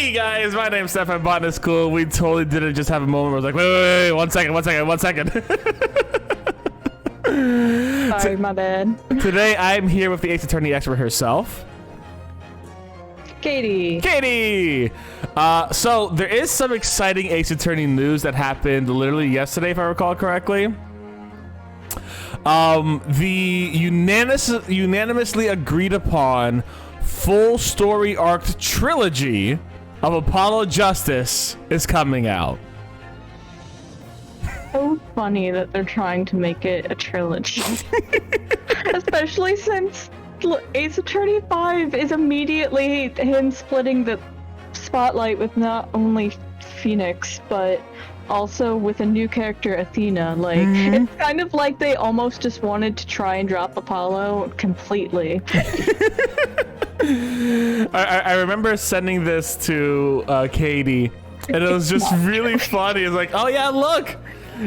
Hey guys, my name's Stefan, Botanist Cool. We totally didn't just have a moment where I was like, wait, 1 second. Sorry, my bad. Today I'm here with the Ace Attorney expert herself, Katie! So there is some exciting Ace Attorney news that happened literally yesterday, if I recall correctly. The unanimously agreed upon full story arc trilogy of Apollo Justice is coming out. So funny that they're trying to make it a trilogy. Especially since Ace Attorney 5 is immediately him splitting the spotlight with not only Phoenix, but also with a new character, Athena. Like, it's kind of like they almost just wanted to try and drop Apollo completely. I remember sending this to Katie, and it was just really funny. It's like, oh yeah, look.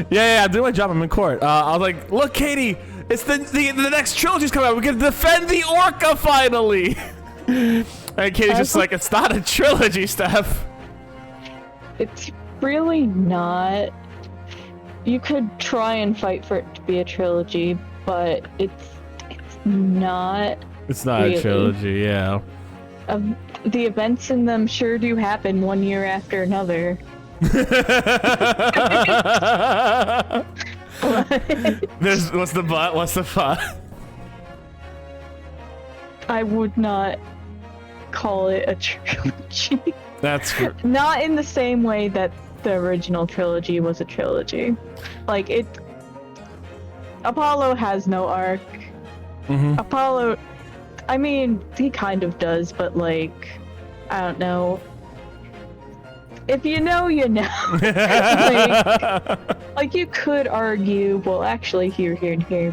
Yeah, I'm doing my job. I'm in court. I was like, look, Katie, it's the next trilogy's coming out. We can defend the Orca finally. And Katie's just like, it's not a trilogy, Steph. It's really not. You could try and fight for it to be a trilogy, but it's not. It's not really a trilogy, yeah. The events in them sure do happen one year after another. What's the but? I would not call it a trilogy. That's not in the same way that the original trilogy was a trilogy. Like, Apollo has no arc. Apollo, I mean, he kind of does, but like, I don't know. If you know, you know. like, you could argue, well, actually, here,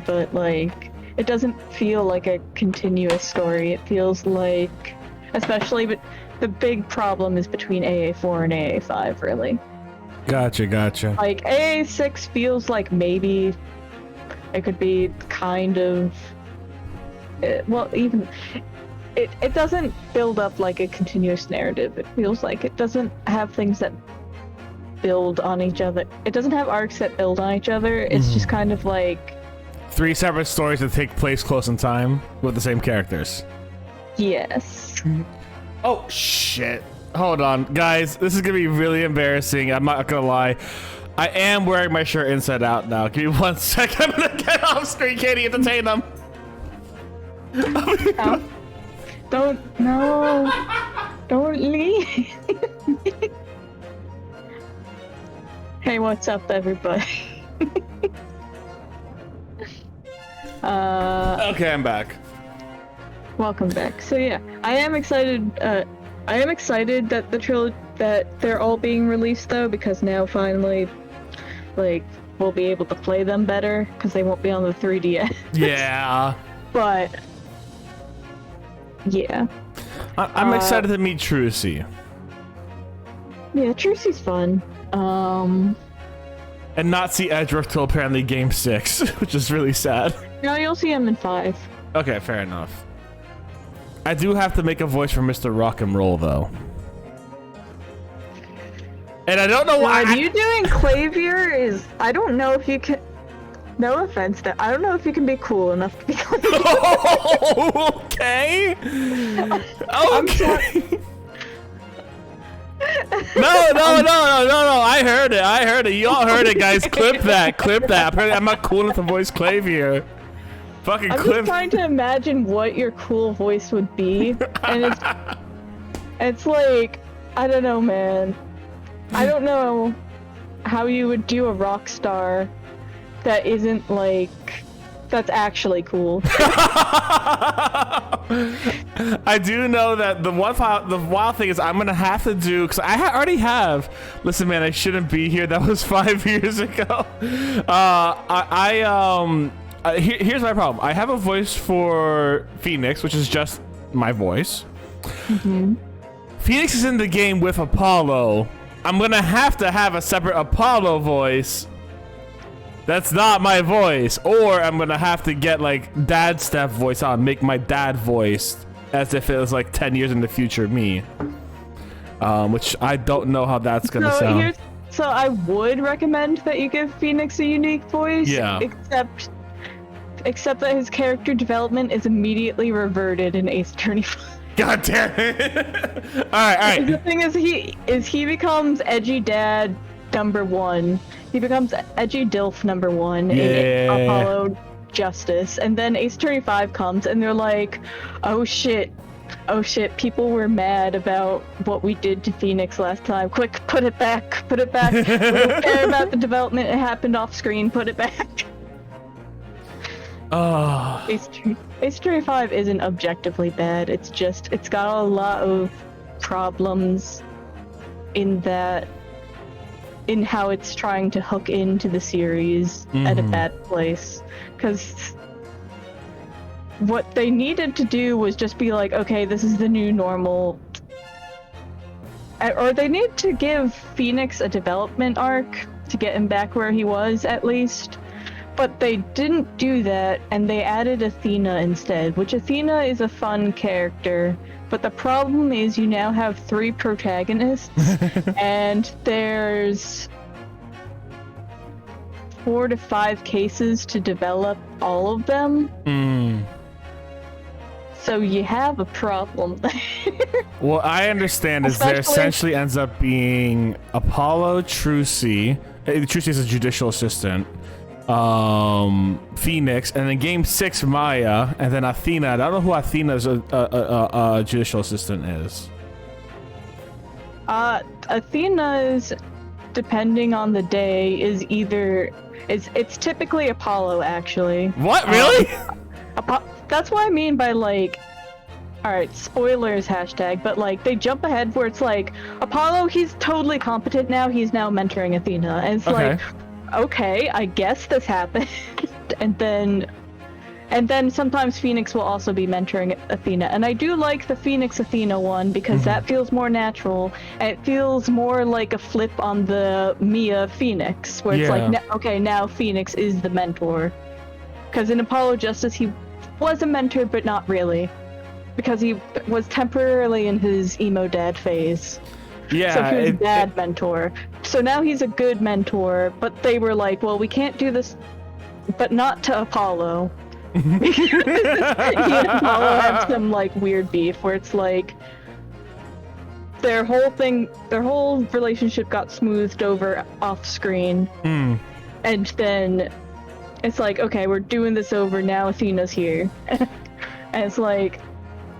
but like, it doesn't feel like a continuous story. It feels like, especially, but the big problem is between AA4 and AA5, really. Gotcha. Like, AA6 feels like maybe it could be kind of, well, even, it doesn't build up like a continuous narrative. It feels like it doesn't have things that build on each other. It doesn't have arcs that build on each other. It's just kind of like 3 separate stories that take place close in time with the same characters. Yes. Oh, shit. Hold on, guys. This is gonna be really embarrassing. I'm not gonna lie. I am wearing my shirt inside out now. Give me 1 second. I'm gonna get off screen, Katie. Entertain them. Don't leave. Hey, what's up, everybody? Okay, I'm back. Welcome back. So yeah, I am excited. I am excited that that they're all being released though, because now finally, like, we'll be able to play them better because they won't be on the 3DS. Yeah. But yeah. I'm excited to meet Trucy. Yeah, Trucy's fun. And not see Edgeworth till apparently Game 6, which is really sad. No, you'll see him in 5. Okay, fair enough. I do have to make a voice for Mr. Rock and Roll, though. And I don't know why. You doing Clavier I don't know if you can. No offense, I don't know if you can be cool enough to be Clavier. Okay. Okay. No. I heard it. You all heard it, guys. Clip that. Apparently, I'm not cool enough to voice Clavier. Fucking I'm clip. just trying to imagine what your cool voice would be, and it's like, I don't know, man. I don't know how you would do a rock star that isn't like, that's actually cool. I do know that the wild thing is I'm gonna have to do, because I already have. Listen, man, I shouldn't be here. That was 5 years ago. Here's my problem. I have a voice for Phoenix, which is just my voice. Phoenix is in the game with Apollo. I'm gonna have to have a separate Apollo voice. That's not my voice. Or I'm gonna have to get like Dad Steph voice on, make my dad voice as if it was like 10 years in the future me. which I don't know how that's gonna sound. So I would recommend that you give Phoenix a unique voice. Yeah. Except that his character development is immediately reverted in Ace Attorney 5. God damn it! All right. The thing is, he becomes edgy dad number 1. He becomes edgy DILF number 1 in Apollo Justice, and then Ace Attorney 5 comes, and they're like, oh shit, people were mad about what we did to Phoenix last time. Quick, put it back. We don't care about the development. It happened off screen. Put it back. Oh. Ace Attorney 5 isn't objectively bad. It's got a lot of problems in how it's trying to hook into the series at a bad place. Because what they needed to do was just be like, okay, this is the new normal. Or they need to give Phoenix a development arc to get him back where he was, at least. But they didn't do that, and they added Athena instead, which Athena is a fun character. But the problem is you now have 3 protagonists, and there's 4 to 5 cases to develop all of them. So you have a problem. What I understand is there essentially ends up being Apollo, Trucy. Trucy is a judicial assistant. Phoenix, and then Game 6 Maya, and then Athena. I don't know who Athena's judicial assistant is. Athena's, depending on the day, is either it's typically Apollo, actually. What, really? That's what I mean by like, alright, spoilers hashtag, but like they jump ahead where it's like, Apollo, he's totally competent now, he's now mentoring Athena, and it's like, okay, I guess this happened. and then sometimes Phoenix will also be mentoring Athena. And I do like the Phoenix Athena one because that feels more natural, and it feels more like a flip on the Mia Phoenix, where it's like, okay, now Phoenix is the mentor. Because in Apollo Justice, he was a mentor, but not really. Because he was temporarily in his emo dad phase. Yeah, so he was a bad mentor. So now he's a good mentor, but they were like, well, we can't do this, but not to Apollo. Because he and Apollo have some like weird beef where it's like their whole relationship got smoothed over off screen. And then it's like, okay, we're doing this over now, Athena's here. And it's like,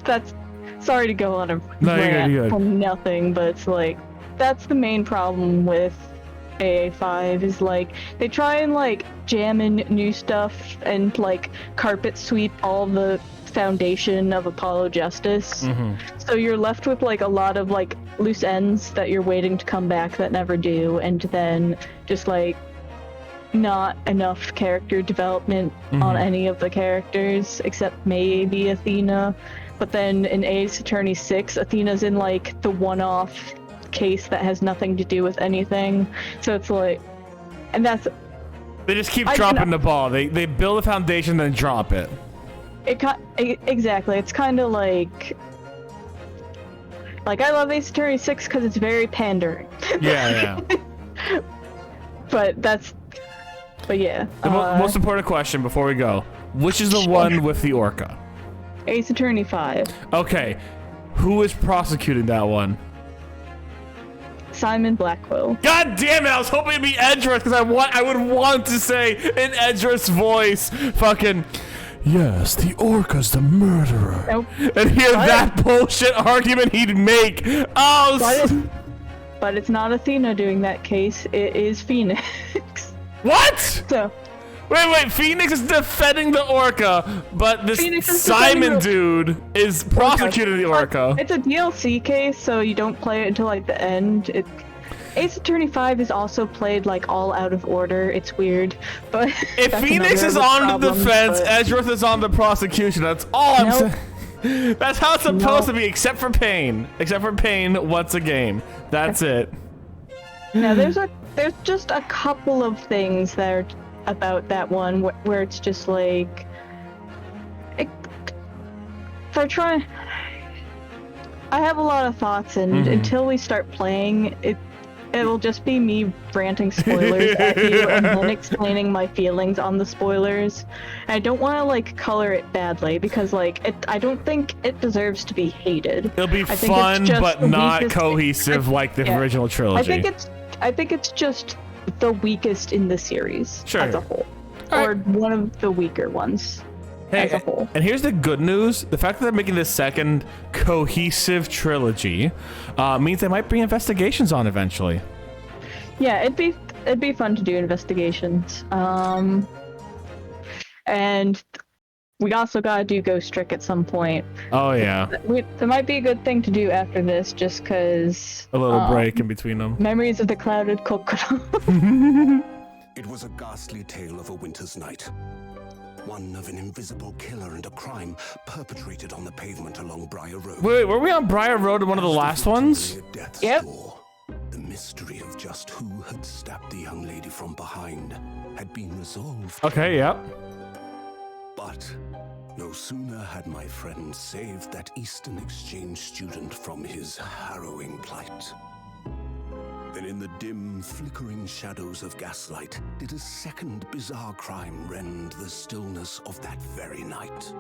that's, sorry to go on a rant from nothing, but it's like, that's the main problem with AA5 is like, they try and like jam in new stuff and like carpet sweep all the foundation of Apollo Justice. So you're left with like a lot of like loose ends that you're waiting to come back that never do, and then just like not enough character development on any of the characters except maybe Athena. But then in Ace Attorney 6, Athena's in like the one-off case that has nothing to do with anything. So it's like, and that's, they just keep dropping the ball. They build a foundation, then drop it. Exactly. It's kind of like I love Ace Attorney 6 because it's very pandering. Yeah. But yeah. The most important question before we go: which is the one with the orca? Ace Attorney 5. Okay, who is prosecuting that one? Simon Blackwell. God damn it! I was hoping it'd be Edgeworth because I would want to say in Edgeworth's voice, fucking, yes, the orca's the murderer. Nope. And hear that bullshit argument he'd make. Oh. But it's not Athena doing that case. It is Phoenix. What? So. Wait, Phoenix is defending the orca, but this Simon dude is prosecuting the orca. It's a DLC case, so you don't play it until like the end. Ace Attorney 5 is also played like all out of order. It's weird, but if Phoenix is on the defense, Edgeworth is on the prosecution. That's all I'm saying. That's how it's supposed to be, except for Pain. Except for Pain, what's a game? That's it. Now there's just a couple of things that are about that one where it's just like they're trying. I have a lot of thoughts, and until we start playing, it'll just be me ranting spoilers at you and then explaining my feelings on the spoilers. I don't want to like color it badly because like I don't think it deserves to be hated. It'll be fun, but not cohesive like the original trilogy. I think it's just the weakest in the series as a whole, or one of the weaker ones. As a whole. And here's the good news. The fact that they're making this second cohesive trilogy means they might bring investigations on eventually. Yeah, it'd be fun to do investigations. And we also gotta do Ghost Trick at some point. Oh, yeah. There might be a good thing to do after this, just because... A little break in between them. Memories of the Clouded Kokoro. It was a ghastly tale of a winter's night. One of an invisible killer and a crime perpetrated on the pavement along Briar Road. Wait, were we on Briar Road in one of the last ones? Yep. The mystery of just who had stabbed the young lady from behind had been resolved. Okay, yep. But no sooner had my friend saved that Eastern Exchange student from his harrowing plight than in the dim, flickering shadows of gaslight did a second bizarre crime rend the stillness of that very night.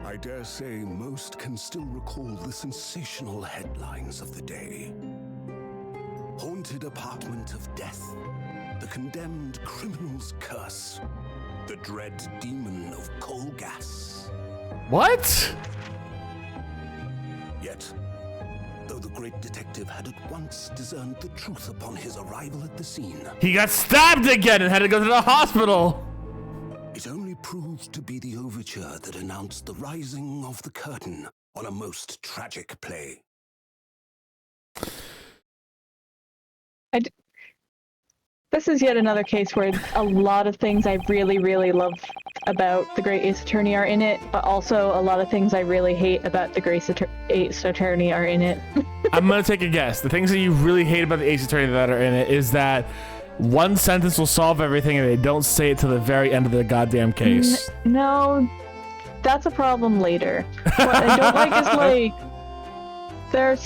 I dare say most can still recall the sensational headlines of the day. Haunted apartment of death, the condemned criminal's curse, the dread demon of coal gas. What? Yet, though the great detective had at once discerned the truth upon his arrival at the scene, He got stabbed again and had to go to the hospital. It only proved to be the overture that announced the rising of the curtain on a most tragic play. This is yet another case where a lot of things I really, really love about The Great Ace Attorney are in it, but also a lot of things I really hate about The Great Ace Attorney are in it. I'm gonna take a guess. The things that you really hate about the Ace Attorney that are in it is that one sentence will solve everything and they don't say it to the very end of the goddamn case. No, that's a problem later. What I don't like is like there's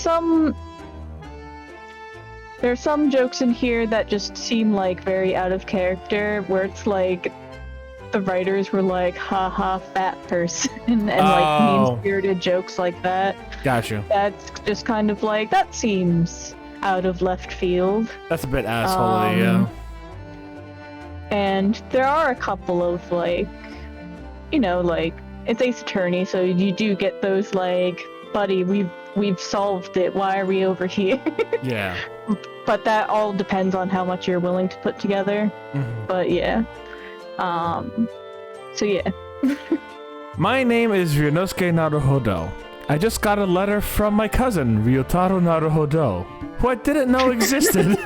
some jokes in here that just seem like very out of character, where it's like the writers were like, haha, fat person, and like mean-spirited jokes like that. Gotcha. That's just kind of like, that seems out of left field. That's a bit asshole-y, yeah. And there are a couple of like, you know, like, it's Ace Attorney, so you do get those like, buddy, we've solved it, why are we over here? Yeah. But that all depends on how much you're willing to put together. Mm-hmm. But yeah. So yeah. My name is Ryunosuke Naruhodo. I just got a letter from my cousin, Ryotaro Naruhodo, who I didn't know existed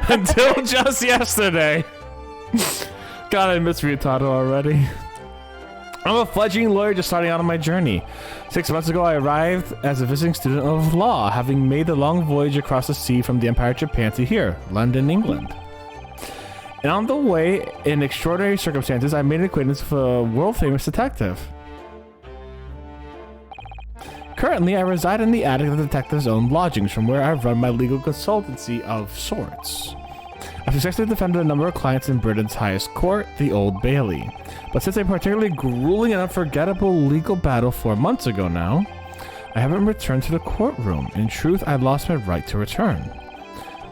until just yesterday. God, I miss Ryotaro already. I'm a fledgling lawyer just starting out on my journey. 6 months ago, I arrived as a visiting student of law, having made the long voyage across the sea from the Empire of Japan to here, London, England. And on the way, in extraordinary circumstances, I made an acquaintance with a world-famous detective. Currently, I reside in the attic of the detective's own lodgings, from where I run my legal consultancy of sorts. I've successfully defended a number of clients in Britain's highest court, the Old Bailey. But since a particularly grueling and unforgettable legal battle 4 months ago now, I haven't returned to the courtroom. In truth, I lost my right to return.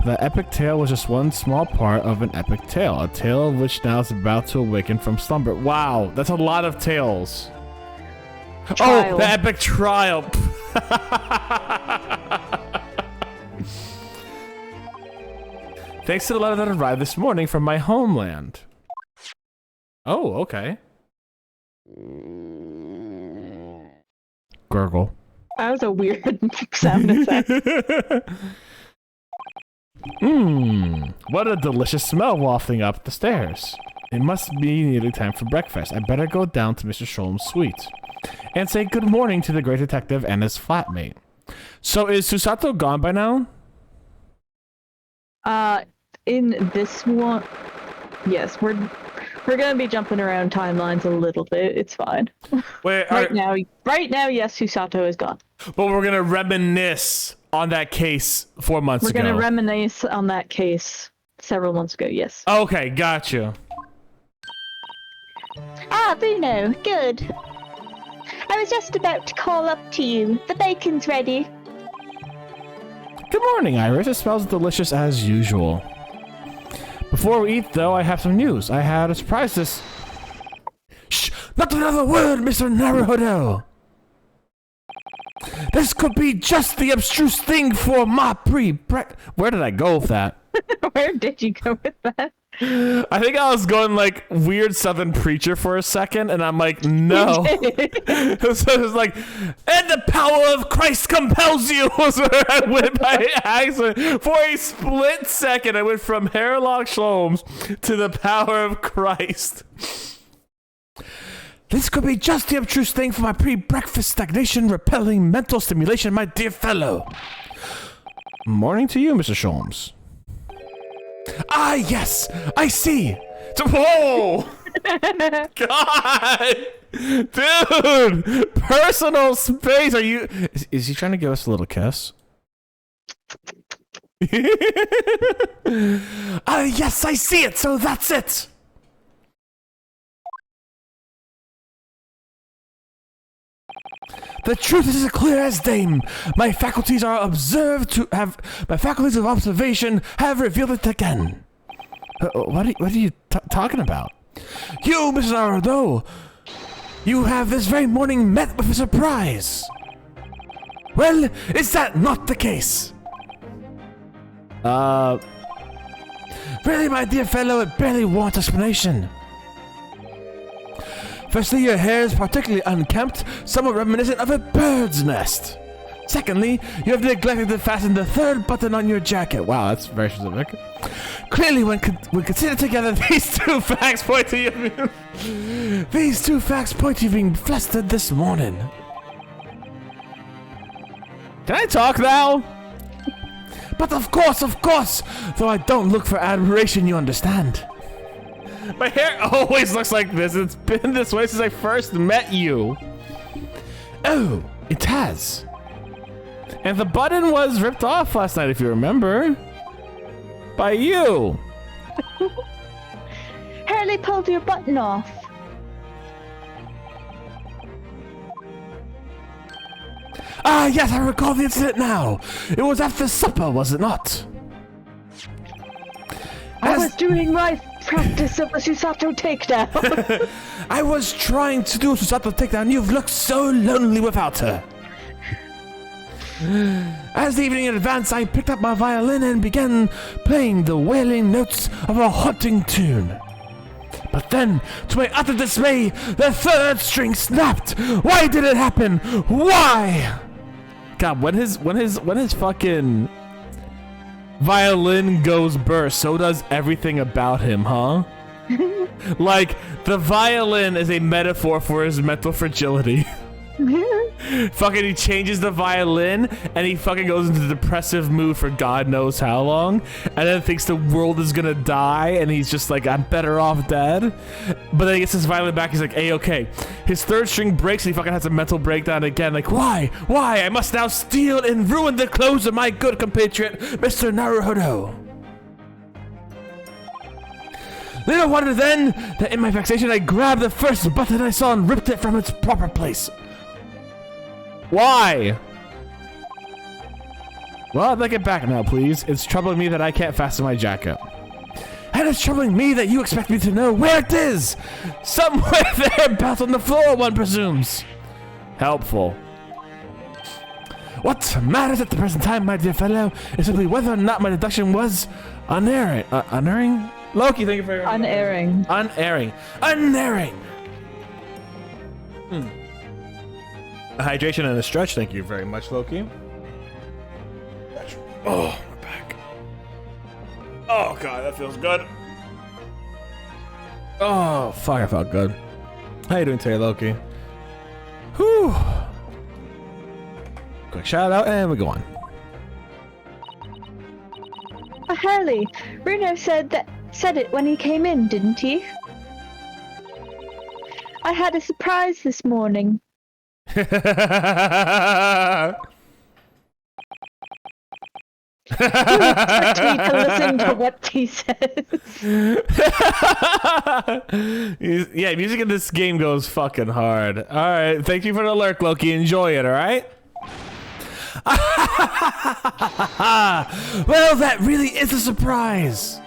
That epic tale was just one small part of an epic tale, a tale of which now is about to awaken from slumber. Wow, that's a lot of tales. Trial. Oh, the epic trial. Thanks to the letter that arrived this morning from my homeland. Oh, okay. Gurgle. That was a weird sound effect. What a delicious smell wafting up the stairs. It must be nearly time for breakfast. I better go down to Mr. Sholm's suite and say good morning to the great detective and his flatmate. So is Susato gone by now? In this one, yes, We're gonna be jumping around timelines a little bit. It's fine. Wait, Right now, yes, Susato is gone. but we're gonna reminisce on that case 4 months We're ago. gonna reminisce on that case several months ago. Yes. Okay, gotcha. Ah, Bruno, good. I was just about to call up to you. The bacon's ready. Good morning, Iris. It smells delicious as usual. Before we eat, though, I have some news. I had a surprise this... Shh! Not another word, Mr. Naruhodo! This could be just the abstruse thing for my Where did I go with that? Where did you go with that? I think I was going like weird Southern preacher for a second, and I'm like, no. So it was like, and the power of Christ compels you. Was where I went by accident. For a split second, I went from Hairlock Sholmes to the power of Christ. This could be just the abstruse thing for my pre-breakfast stagnation, repelling mental stimulation, my dear fellow. Morning to you, Mr. Sholmes. Ah, yes, I see. Whoa! God! Dude! Personal space! Are you... Is he trying to give us a little kiss? Ah, yes, I see it, so that's it! The truth is as clear as day. My faculties of observation have revealed it again. What are you talking about? You, Mrs. Naruto, you have this very morning met with a surprise. Well, is that not the case? Really, my dear fellow, it barely wants explanation. Firstly, your hair is particularly unkempt, somewhat reminiscent of a bird's nest. Secondly, you have neglected to fasten the third button on your jacket. Wow, that's very specific. Clearly, when considered together, these two facts point to you. These two facts point to you being flustered this morning. Can I talk now? But of course, though I don't look for admiration, you understand. My hair always looks like this. It's been this way since I first met you. Oh, it has. And the button was ripped off last night, if you remember. By you. Hurley pulled your button off. Ah, yes, I recall the incident now. It was after supper, was it not? I was doing my practice of the Susato takedown. I was trying to do a Susato takedown. You've looked so lonely without her. As the evening advanced, I picked up my violin and began playing the wailing notes of a haunting tune. But then, to my utter dismay, the third string snapped. Why did it happen? Why? God, when his fucking violin goes burst, so does everything about him, huh? Like, the violin is a metaphor for his mental fragility. Fucking he changes the violin and he fucking goes into depressive mood for God knows how long, and then thinks the world is gonna die and he's just like, I'm better off dead. But then he gets his violin back, he's like, hey, okay. His third string breaks and he fucking has a mental breakdown again, like, why? I must now steal and ruin the clothes of my good compatriot, Mr. Naruhodo. Little wonder then that in my vexation I grabbed the first button I saw and ripped it from its proper place. Why? Well, I'd like it back now, please. It's troubling me that I can't fasten my jacket. And it's troubling me that you expect me to know where it is! Somewhere there, about on the floor, one presumes. Helpful. What matters at the present time, my dear fellow, is simply whether or not my deduction was unerring. Unerring? Loki, thank you for your Unerring. Unerring. A hydration and a stretch, thank you very much, Loki. Oh, my back. Oh, God, that feels good. Oh, fuck, I felt good. How you doing today, Loki? Whew. Quick shout out, and we go on. Hurley, Bruno said it when he came in, didn't he? I had a surprise this morning. Expect me to listen to what he says. Yeah, music in this game goes fucking hard. All right, thank you for the lurk, Loki. Enjoy it, all right? Well, that really is a surprise.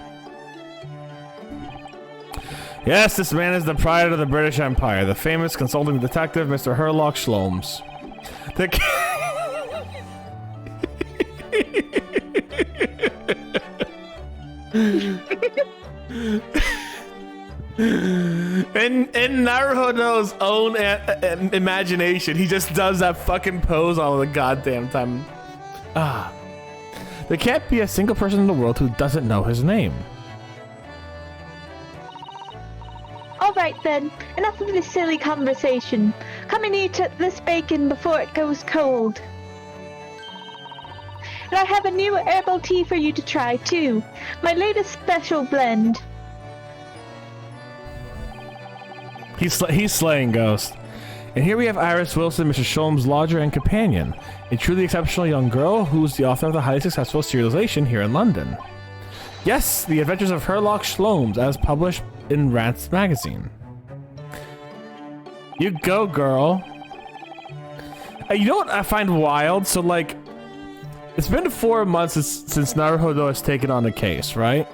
Yes, this man is the pride of the British Empire, the famous consulting detective, Mr. Herlock Sholmes. In Naruhodo's own imagination, he just does that fucking pose all the goddamn time. There can't be a single person in the world who doesn't know his name. Alright then, enough of this silly conversation. Come and eat this bacon before it goes cold. And I have a new herbal tea for you to try too. My latest special blend. He's slaying Ghost. And here we have Iris Wilson, Mr. Sholmes' lodger and companion, a truly exceptional young girl who's the author of the highly successful serialization here in London. Yes, The Adventures of Herlock Sholmes, as published in Rants magazine. You go, girl. You know what I find wild? So, like, it's been 4 months since Naruhodo has taken on the case, right?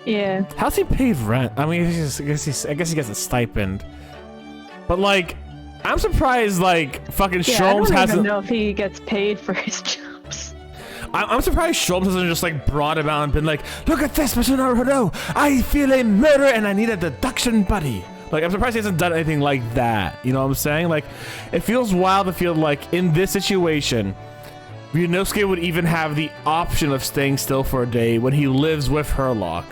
Yeah. How's he paid rent? I mean, I guess he gets a stipend. But, like, I'm surprised, like, fucking Sholmes hasn't... I don't even know if he gets paid for his jobs. I'm surprised Sholmes hasn't just, like, brought him out and been like, look at this, Mr. Naruhodo! I feel a murder and I need a deduction buddy. Like, I'm surprised he hasn't done anything like that. You know what I'm saying? Like, it feels wild to feel like, in this situation, Ryunosuke would even have the option of staying still for a day when he lives with Herlock.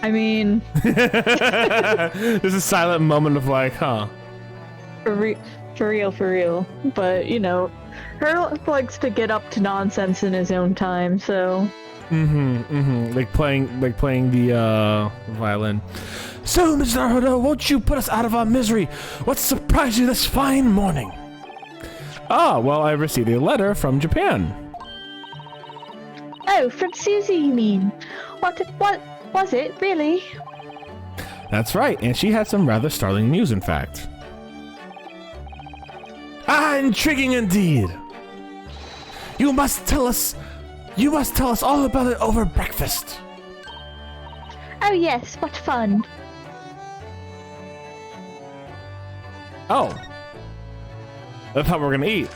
I mean... There's a silent moment of like, huh? For real. But, you know, Herlock likes to get up to nonsense in his own time, so... Like playing the violin. So, Mr. Naruhodo, won't you put us out of our misery? What surprised you this fine morning? Ah, well, I received a letter from Japan. Oh, from Susie, you mean? What was it, really? That's right, and she had some rather startling news, in fact. Ah, intriguing indeed. You must tell us all about it over breakfast. Oh yes, what fun. Oh. I thought we were gonna eat.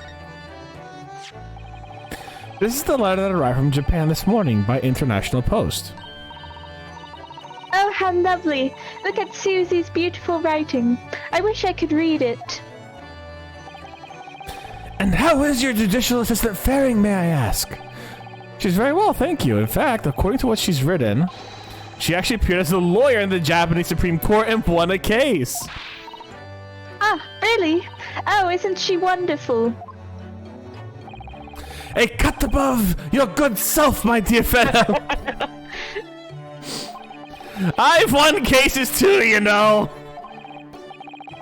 This is the letter that arrived from Japan this morning by International Post. Oh, how lovely. Look at Susie's beautiful writing. I wish I could read it. And how is your judicial assistant faring, may I ask? She's very well, thank you. In fact, according to what she's written, she actually appeared as a lawyer in the Japanese Supreme Court and won a case. Ah, really? Oh, isn't she wonderful? A cut above your good self, my dear fellow. I've won cases too, you know.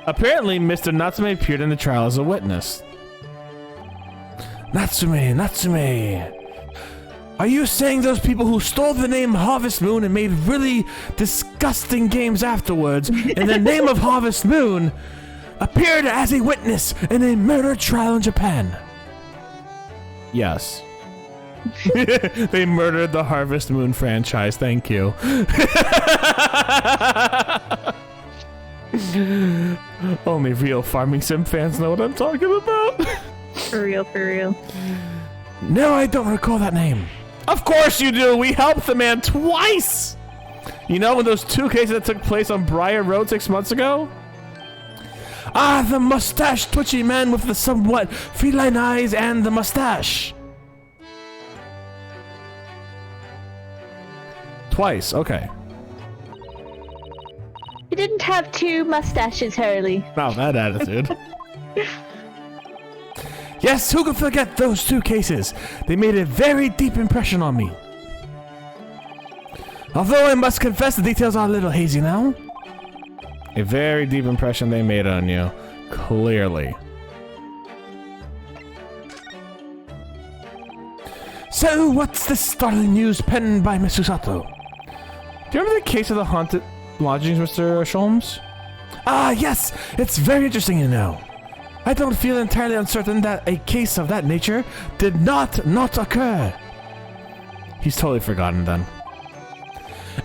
Apparently, Mr. Natsume appeared in the trial as a witness. Natsume. Are you saying those people who stole the name Harvest Moon and made really disgusting games afterwards in the name of Harvest Moon appeared as a witness in a murder trial in Japan? Yes. They murdered the Harvest Moon franchise, thank you. Only real Farming Sim fans know what I'm talking about. For real. No, I don't recall that name. Of course you do! We helped the man twice! You know, in those 2 cases that took place on Briar Road 6 months ago? Ah, the mustache twitchy man with the somewhat feline eyes and the mustache. Twice, okay. He didn't have 2 mustaches, Hurley. Not that attitude. Yes, who could forget those 2 cases? They made a very deep impression on me. Although I must confess the details are a little hazy now. A very deep impression they made on you. Clearly. So, what's this startling news penned by Miss Susato? Do you remember the case of the haunted lodgings, Mr. Sholmes? Ah, yes! It's very interesting, you know. I don't feel entirely uncertain that a case of that nature did not occur. He's totally forgotten then.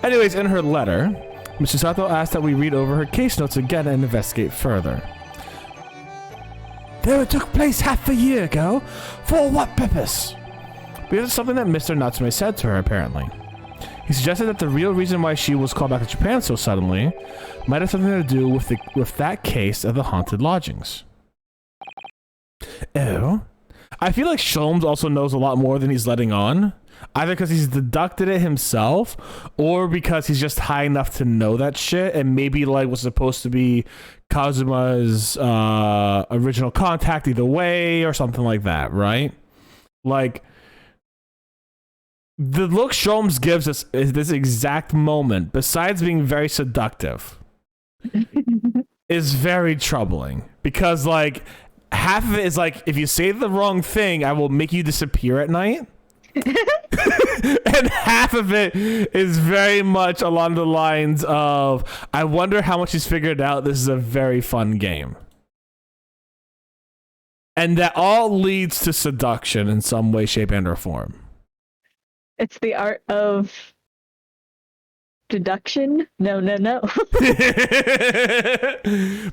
Anyways, in her letter, Mrs. Sato asked that we read over her case notes again and investigate further. Though it took place half a year ago, for what purpose? Because it's something that Mr. Natsume said to her, apparently. He suggested that the real reason why she was called back to Japan so suddenly might have something to do with that case of the haunted lodgings. Oh? I feel like Sholmes also knows a lot more than he's letting on. Either because he's deducted it himself, or because he's just high enough to know that shit, and maybe like was supposed to be Kazuma's original contact either way, or something like that, right? Like, the look Sholmes gives us is this exact moment, besides being very seductive, is very troubling. Because, like, half of it is like, if you say the wrong thing, I will make you disappear at night. And half of it is very much along the lines of, I wonder how much he's figured out this is a very fun game. And that all leads to seduction in some way, shape, and or form. It's the art of deduction? No.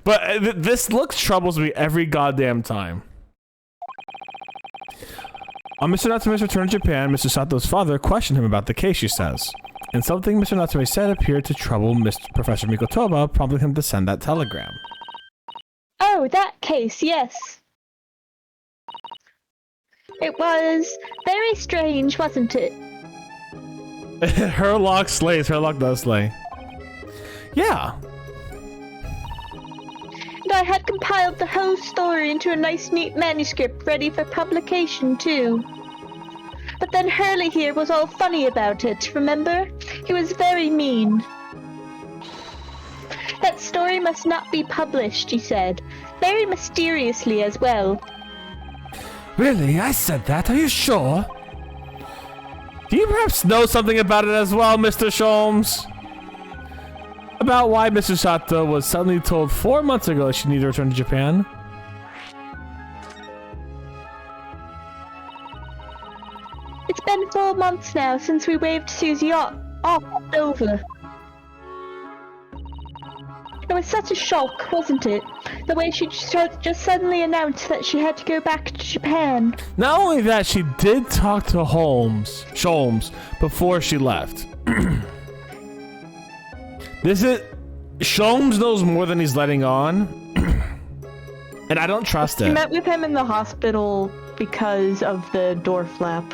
But this look troubles me every goddamn time. On Mr. Natsume's return to Japan, Mr. Sato's father questioned him about the case, she says. And something Mr. Natsume said appeared to trouble Professor Mikotoba, prompting him to send that telegram. Oh, that case, yes. It was very strange, wasn't it? Herlock slays. Herlock does slay. Yeah. And I had compiled the whole story into a nice, neat manuscript ready for publication, too. But then Hurley here was all funny about it, remember? He was very mean. That story must not be published, he said. Very mysteriously as well. Really? I said that? Are you sure? Do you perhaps know something about it as well, Mr. Sholmes? About why Mr. Sato was suddenly told 4 months ago that she needed to return to Japan? It's been 4 months now since we waved Susie off over. It was such a shock, wasn't it? The way she just suddenly announced that she had to go back to Japan. Not only that, she did talk to Sholmes, before she left. Sholmes knows more than he's letting on. And I don't trust it. She met with him in the hospital because of the door flap.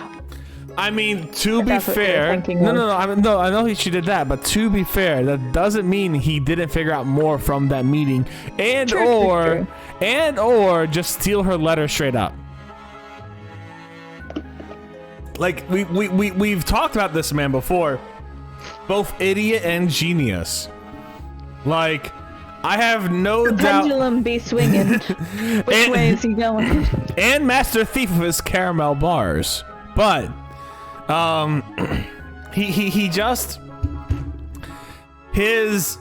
I mean, to be fair, no, I know she did that, but to be fair, that doesn't mean he didn't figure out more from that meeting, or just steal her letter straight up. Like we've talked about this man before, both idiot and genius. Like, I have no doubt. Pendulum be swinging. Which way is he going? And master thief of his caramel bars, but. He just his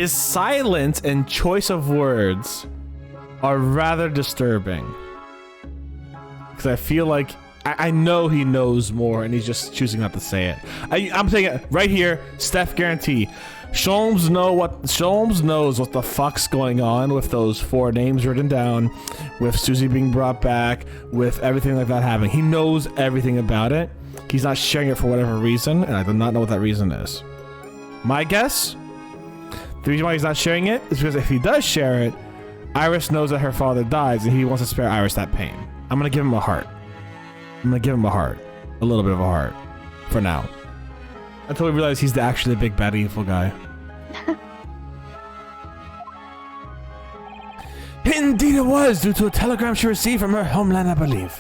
silence and choice of words are rather disturbing, because I feel like I know he knows more and he's just choosing not to say it. I'm saying it right here, Steph guarantee. Sholmes knows what the fuck's going on with those 4 names written down, with Susie being brought back, with everything like that happening. He knows everything about it. He's not sharing it for whatever reason, and I do not know what that reason is. My guess, the reason why he's not sharing it is because if he does share it, Iris knows that her father dies, and he wants to spare Iris that pain. I'm gonna give him a heart. A little bit of a heart, for now. Until we realize he's actually the big bad evil guy. Indeed it was, due to a telegram she received from her homeland, I believe.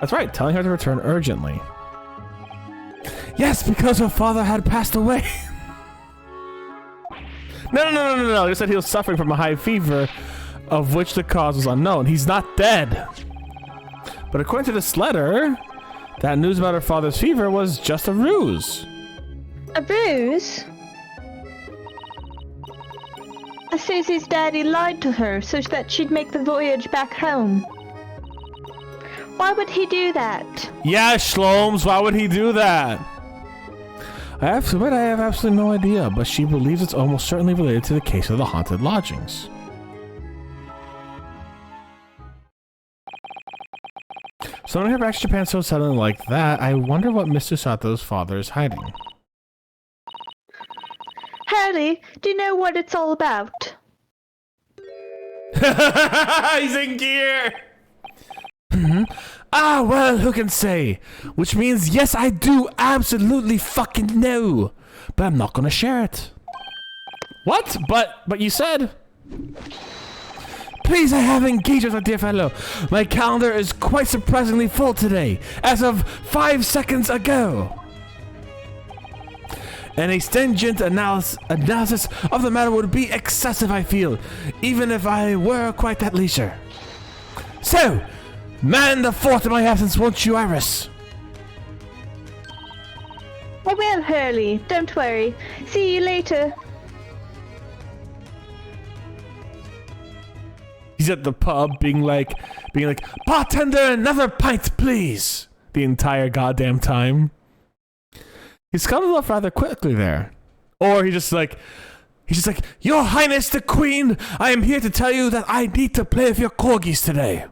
That's right, telling her to return urgently. Yes, because her father had passed away. No. He said he was suffering from a high fever, of which the cause was unknown. He's not dead. But according to this letter, that news about her father's fever was just a ruse. A ruse? Susie's daddy lied to her so that she'd make the voyage back home. Why would he do that? Yeah, Shlomes, why would he do that? I have to admit I have absolutely no idea, but she believes it's almost certainly related to the case of the haunted lodgings. Someone here back to Japan so suddenly like that, I wonder what Mr. Sato's father is hiding. Harley, do you know what it's all about? He's in gear! Ah, well, who can say? Which means, yes, I do absolutely fucking know. But I'm not gonna share it. What? But you said... Please, I have engagements, my dear fellow. My calendar is quite surprisingly full today, as of 5 seconds ago. An extended analysis of the matter would be excessive, I feel, even if I were quite at leisure. So, man the fort in my absence, won't you, Iris? I will, Hurley. Don't worry. See you later. He's at the pub being like, bartender, another pint, please. The entire goddamn time. He scuttled off rather quickly there. Or he's just like, Your Highness the Queen, I am here to tell you that I need to play with your corgis today.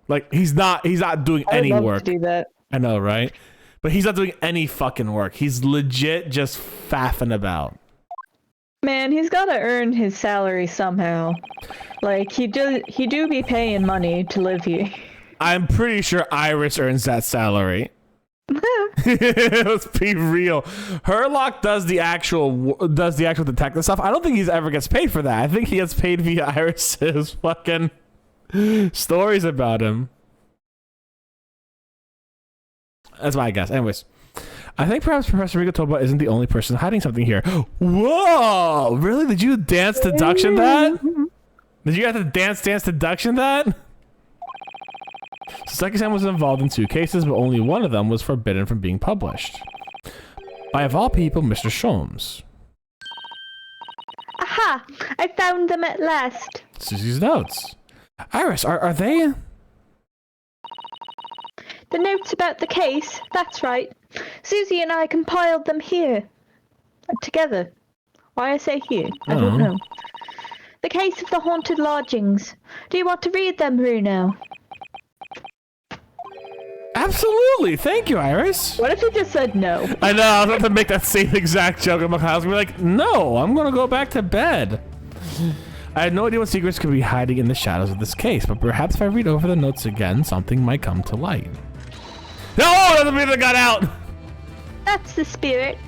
Like, he's not doing any I'd love work. to do that. I know, right? But he's not doing any fucking work. He's legit just faffing about. Man, he's gotta earn his salary somehow. Like, he do be paying money to live here. I'm pretty sure Iris earns that salary. Let's be real. Herlock does the actual detective stuff. I don't think he ever gets paid for that. I think he gets paid via Iris's fucking stories about him. That's my guess. Anyways, I think perhaps Professor Rico Toba isn't the only person hiding something here. Whoa! Really? Did you dance deduction that? Did you have to dance deduction that? Seki-san was involved in 2 cases, but only one of them was forbidden from being published. By, of all people, Mr. Sholmes. Aha! I found them at last. Susie's notes. Iris, are they... The notes about the case, that's right. Susie and I compiled them here. Together. Why I say here, I don't know. The case of the haunted lodgings. Do you want to read them, Bruno? Absolutely! Thank you, Iris! What if he just said no? I know, I was about to make that same exact joke. I was going to be like, no, I'm going to go back to bed. I had no idea what secrets could be hiding in the shadows of this case, but perhaps if I read over the notes again, something might come to light. No! Doesn't mean that got out! That's the spirit.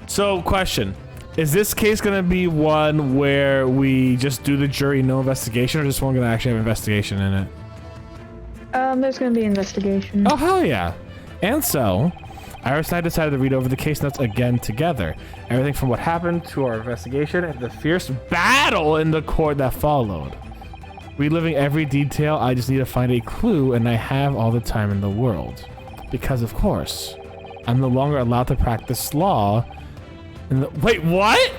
So, question. Is this case going to be one where we just do the jury, no investigation, or just one going to actually have investigation in it? There's gonna be investigation. Oh, hell yeah. And so, Iris and I decided to read over the case notes again together. Everything from what happened to our investigation and the fierce battle in the court that followed. Reliving every detail, I just need to find a clue, and I have all the time in the world. Because, of course, I'm no longer allowed to practice law. Wait, what?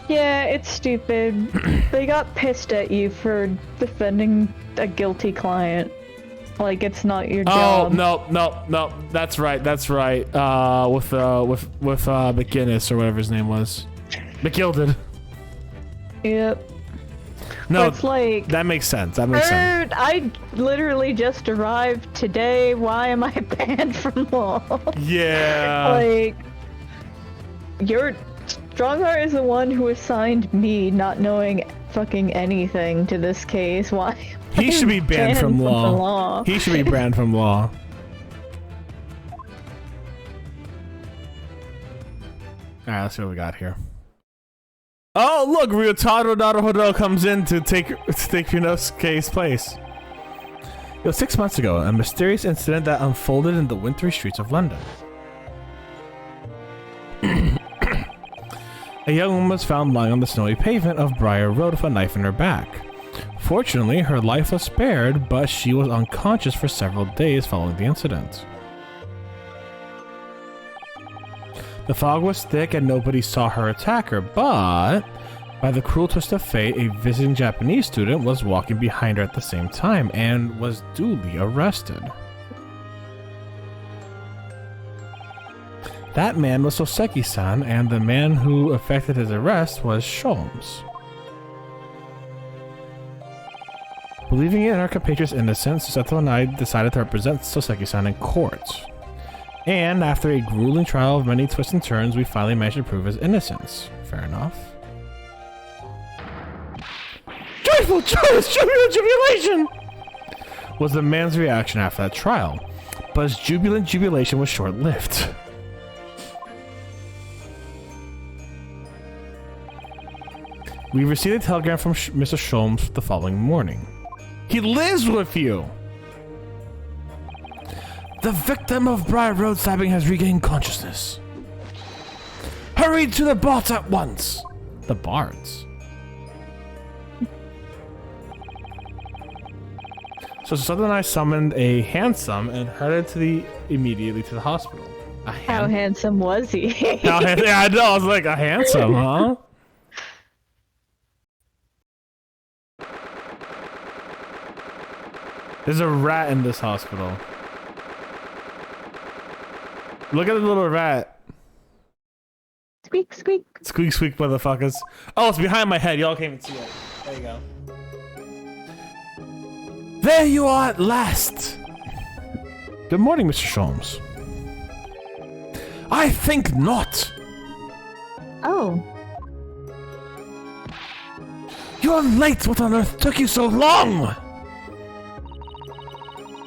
Yeah, it's stupid. They got pissed at you for defending a guilty client. Like, it's not your job. Oh, no. That's right. With McGinnis or whatever his name was. McGilded. Yep. No, it's like, that makes sense. Sense. I literally just arrived today. Why am I banned from law? Yeah. Like, Strongheart is the one who assigned me not knowing fucking anything to this case. Why? He should be banned from law. He should be banned from law. Alright, let's see what we got here. Oh, look, Ryotaro Naruhodo comes in to take Ryunosuke's place. It was 6 months ago, a mysterious incident that unfolded in the wintry streets of London. A young woman was found lying on the snowy pavement of Briar Road with a knife in her back. Fortunately, her life was spared, but she was unconscious for several days following the incident. The fog was thick and nobody saw her attacker, but by the cruel twist of fate, a visiting Japanese student was walking behind her at the same time and was duly arrested. That man was Soseki-san, and the man who effected his arrest was Sholmes. Believing in our compatriot's innocence, Susato and I decided to represent Soseki-san in court. And after a grueling trial of many twists and turns, we finally managed to prove his innocence. Fair enough. Joyful, joyous, jubilation! Was the man's reaction after that trial. But his jubilant jubilation was short-lived. We received a telegram from Mr. Sholmes the following morning. He lives with you! The victim of Briar Road stabbing has regained consciousness. Hurry to the Bards at once! The Bards? So Susato and I summoned a handsome and headed immediately to the hospital. How handsome was he? Yeah, I know. I was like, a handsome, huh? There's a rat in this hospital. Look at the little rat. Squeak, squeak. Squeak, squeak, motherfuckers. Oh, it's behind my head. Y'all can't even see it. There you go. There you are at last. Good morning, Mr. Sholmes. I think not. Oh. You're late. What on earth took you so long?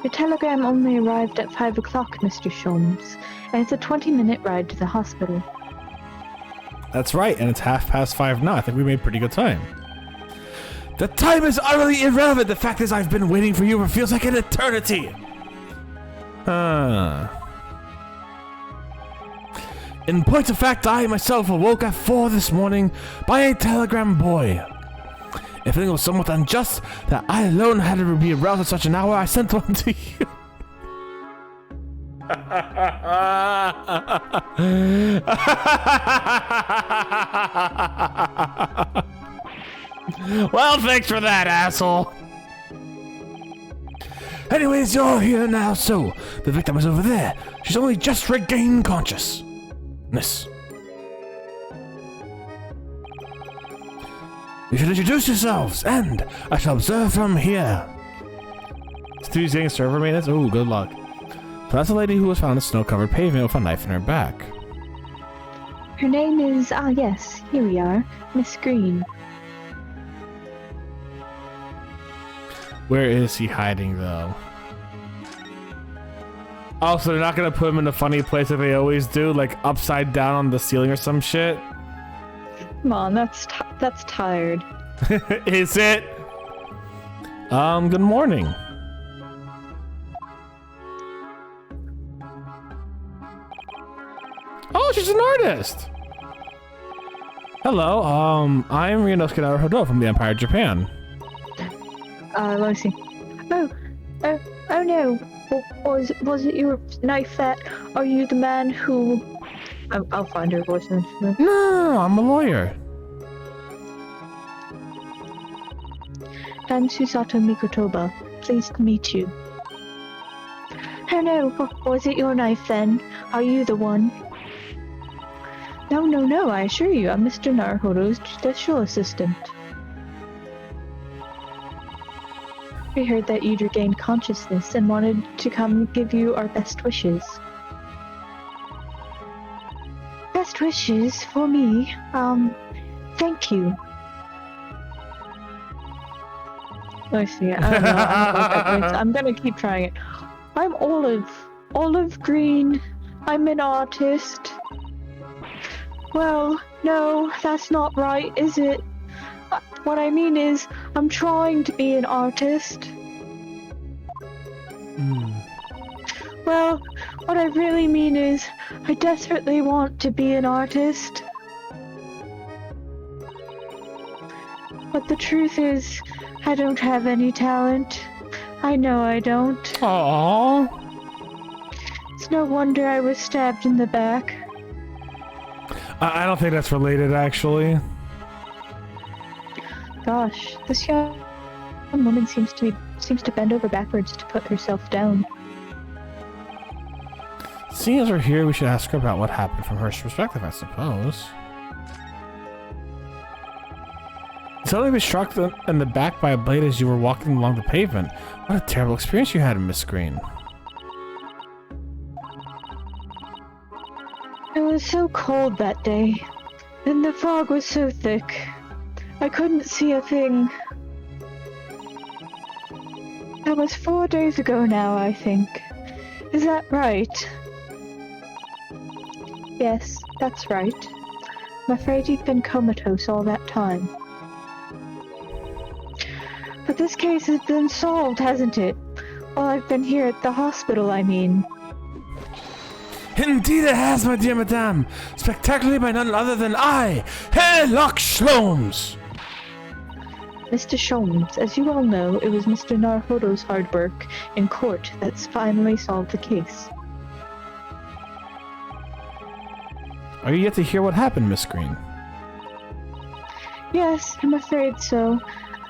Your telegram only arrived at 5 o'clock, Mr. Sholmes, and it's a 20-minute ride to the hospital. That's right, and it's 5:30 now. I think we made pretty good time. The time is utterly irrelevant. The fact is I've been waiting for you for feels like an eternity. In point of fact, I myself awoke at 4 this morning by a telegram boy. If it was somewhat unjust that I alone had to be aroused at such an hour, I sent one to you. Well, thanks for that, asshole. Anyways, you're here now, so the victim is over there. She's only just regained consciousness. You should introduce yourselves, and I shall observe from here. Stu's getting server maintenance? Ooh, good luck. So that's a lady who was found on a snow-covered pavement with a knife in her back. Her name is, yes, here we are, Miss Green. Where is he hiding, though? Oh, so they're not gonna put him in a funny place that they always do, like upside down on the ceiling or some shit? Come on, that's tired. Is it? Good morning. Oh, she's an artist. Hello, I'm Ryunosuke Naruhodo from the Empire of Japan. Let me see. Oh no. Was it your knife that? Are you the man who... I'll find her voice. No, I'm a lawyer. I'm Susato Mikotoba. Pleased to meet you. Oh no, was it your knife then? Are you the one? No, I assure you, I'm Mr. Naruhodo's judicial assistant. We heard that you'd regained consciousness and wanted to come give you our best wishes. Best wishes for me? Thank you. Let's see, I don't know, I'm gonna keep trying it. I'm Olive Green. I'm an artist. Well, no, that's not right, is it? What I mean is, I'm trying to be an artist. Well, what I really mean is, I desperately want to be an artist. But the truth is, I don't have any talent. I know I don't. Aww. It's no wonder I was stabbed in the back. I don't think that's related, actually. Gosh, this young woman seems to bend over backwards to put herself down. Seeing as we're here, we should ask her about what happened from her perspective, I suppose. Suddenly was struck in the back by a blade as you were walking along the pavement. What a terrible experience you had, Miss Green. It was so cold that day, and the fog was so thick. I couldn't see a thing. That was 4 days ago now, I think. Is that right? Yes, that's right. I'm afraid you've been comatose all that time. But this case has been solved, hasn't it? While I've been here at the hospital, I mean. Indeed it has, my dear madame. Spectacularly by none other than I, Herlock Sholmes. Mr. Sholmes, as you all know, it was Mr. Narhodo's hard work in court that's finally solved the case. Are you yet to hear what happened, Miss Green? Yes, I'm afraid so.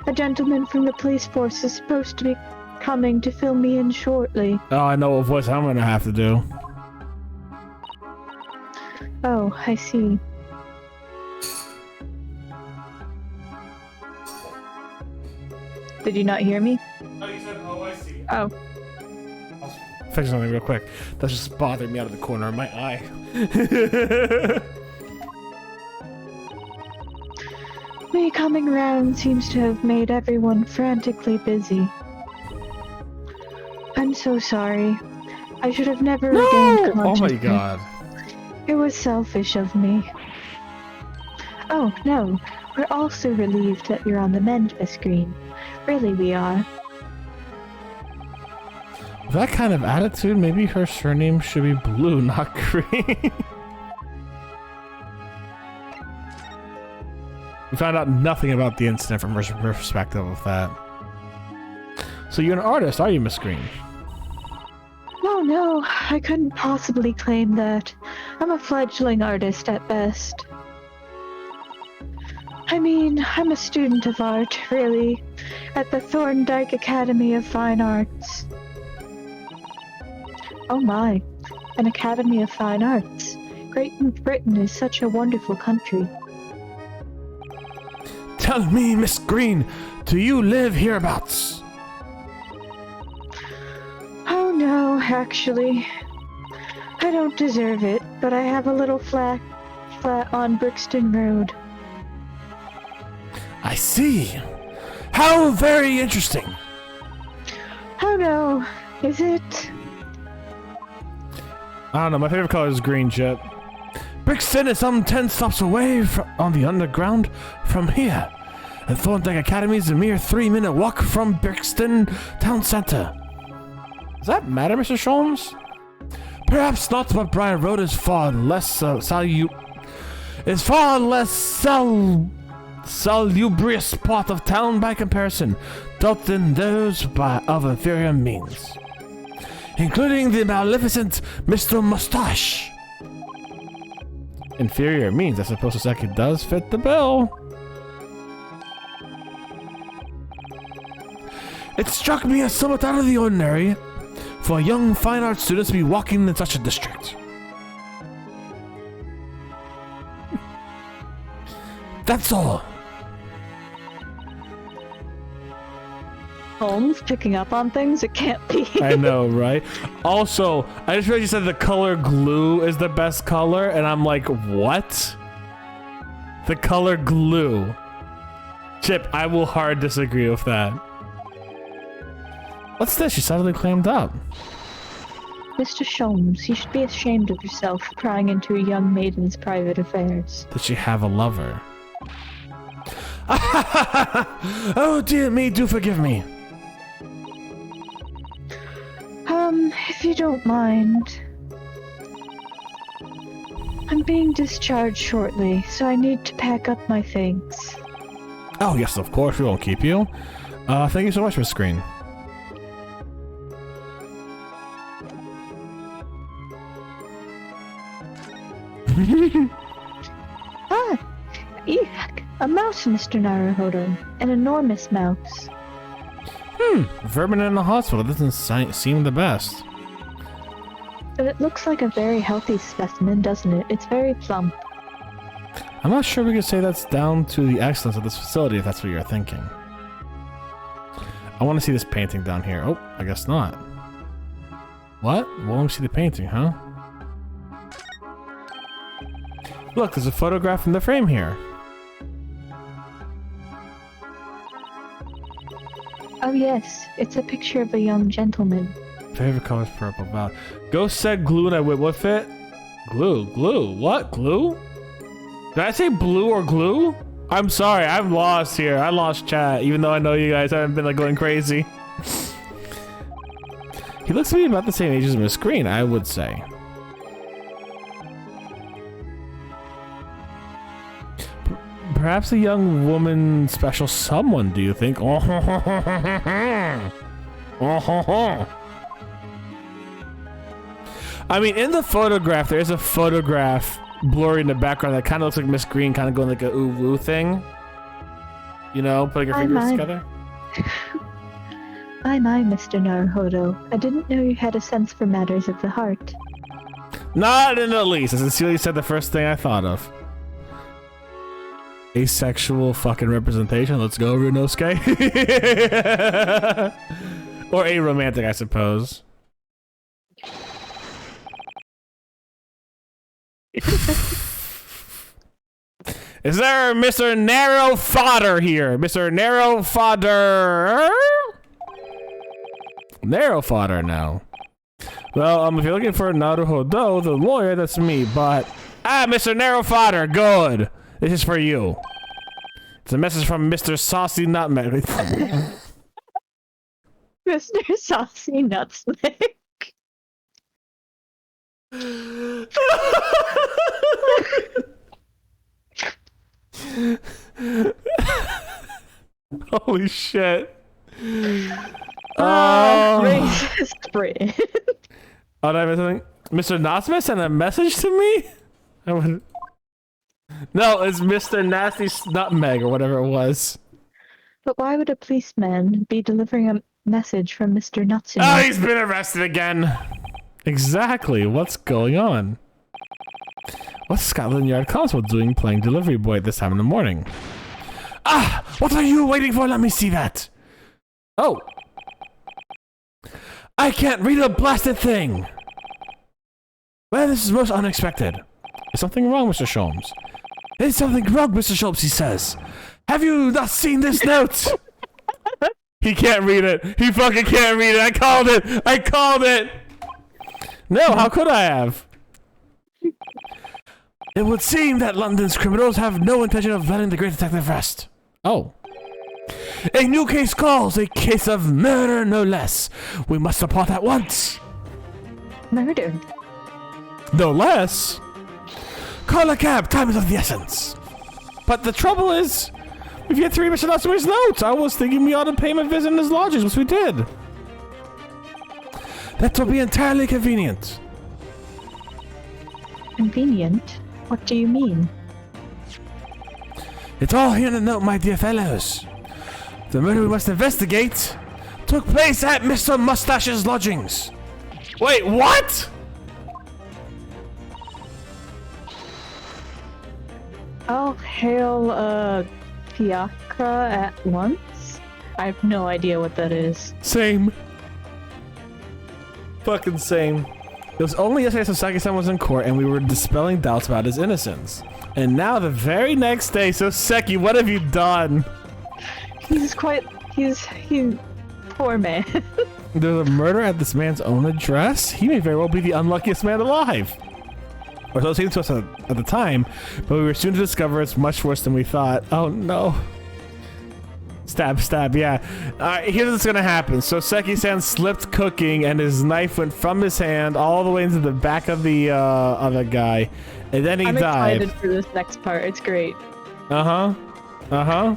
A gentleman from the police force is supposed to be coming to fill me in shortly. Oh, I know what voice I'm gonna have to do. Oh, I see. Did you not hear me? Oh, you said, oh, I see. Oh. I'll fix something real quick. That's just bothering me out of the corner of my eye. Me coming round seems to have made everyone frantically busy. I'm so sorry. I should have never regained consciousness. Oh my god. It was selfish of me. Oh, no. We're also relieved that you're on the mend, Miss Green. Really, we are. With that kind of attitude, maybe her surname should be Blue, not Green. We found out nothing about the incident from her perspective of that. So you're an artist, are you, Miss Green? Oh no, I couldn't possibly claim that. I'm a fledgling artist at best. I mean, I'm a student of art, really, at the Thorndike Academy of Fine Arts. Oh my, an Academy of Fine Arts. Great Britain is such a wonderful country. Tell me, Miss Green, do you live hereabouts? Oh no, actually. I don't deserve it, but I have a little flat on Brixton Road. I see. How very interesting. Oh no, is it? I don't know, my favorite color is green, Chip. Brixton is some 10 stops away on the underground from here. And Thorndike Academy is a mere 3-minute walk from Brixton town center. Does that matter, Mr. Sholmes? Perhaps not, but Brian Road is far less salubrious part of town by comparison, dwelt in those of inferior means, including the magnificent Mr. Mustache. Inferior means, I suppose this actually does fit the bill. It struck me as somewhat out of the ordinary for a young fine arts student to be walking in such a district. That's all. Holmes picking up on things? It can't be. I know, right? Also, I just realized you said the color glue is the best color, and I'm like, what? The color glue. Chip, I will hard disagree with that. What's this? She suddenly clammed up. Mr. Sholmes, you should be ashamed of yourself for prying into a young maiden's private affairs. Does she have a lover? Oh dear me, do forgive me. If you don't mind. I'm being discharged shortly, so I need to pack up my things. Oh yes, of course, we won't keep you. Thank you so much, Miss Green. Ah! Eek! A mouse, Mr. Naruhodo. An enormous mouse. Vermin in the hospital doesn't seem the best. But it looks like a very healthy specimen, doesn't it? It's very plump. I'm not sure we could say that's down to the excellence of this facility, if that's what you're thinking. I want to see this painting down here. Oh, I guess not. What? Well, let me see the painting, huh? Look, there's a photograph in the frame here. Oh yes, it's a picture of a young gentleman. Favorite color is purple. Wow. Ghost said glue and I went with it. Glue. What? Glue? Did I say blue or glue? I'm sorry, I'm lost here. I lost chat, even though I know you guys haven't been like going crazy. He looks to be about the same age as Miss Green, I would say. Perhaps a young woman special someone, do you think? I mean, in the photograph, there's a photograph blurry in the background that kind of looks like Miss Green kind of going like a ooh woo thing. You know, putting her fingers together. My, Mr. Naruhodo. I didn't know you had a sense for matters of the heart. Not in the least. I sincerely said the first thing I thought of. Asexual fucking representation. Let's go, Runosuke. Or aromantic, I suppose. Is there Mr. Narrow Fodder here? Mr. Narrow Fodder? Narrow Fodder now. Well, if you're looking for Naruhodo, the lawyer, that's me, but... Ah, Mr. Narrow Fodder, good. This is for you. It's a message from Mr. Saucy Nutmeg. Mr. Saucy Nutmeg. Holy shit. Racist Brit. Oh, did I miss something? Mr. Nottsmith sent a message to me? No, it's Mr. Nasty Nutmeg or whatever it was. But why would a policeman be delivering a message from Mr. Nutson? Oh, he's been arrested again. Exactly. What's going on? What's Scotland Yard Constable doing playing delivery boy at this time in the morning? Ah! What are you waiting for? Let me see that. Oh. I can't read a blasted thing. Well, this is most unexpected. Is something wrong, Mr. Sholmes? There's something wrong, Mr. Sholmes, he says. Have you not seen this note? He can't read it. He fucking can't read it. I called it. I called it. No, how could I have? It would seem that London's criminals have no intention of letting the great detective rest. Oh. A new case calls, a case of murder, no less. We must report at once. Murder? No less. Call a cab, time is of the essence. But the trouble is, we've yet to read Mr. Nottsmith's notes. I was thinking we ought to pay him a visit in his lodges, which we did. That will be entirely convenient. Convenient? What do you mean? It's all here in the note, my dear fellows. The murder we must investigate took place at Mr. Mustache's lodgings. Wait, what? I'll hail Fiacra at once? I have no idea what that is. Same. Fucking same. It was only yesterday Sasaki-san was in court and we were dispelling doubts about his innocence. And now the very next day, so Seki, what have you done? He's poor man. There's a murder at this man's own address? He may very well be the unluckiest man alive. Or so it seemed to us at the time, but we were soon to discover it's much worse than we thought. Oh no. Stab, stab, yeah. Here's what's gonna happen. So Seki-san slipped cooking and his knife went from his hand all the way into the back of the other guy. And then he died. I'm excited for this next part. It's great. Uh-huh. Uh-huh.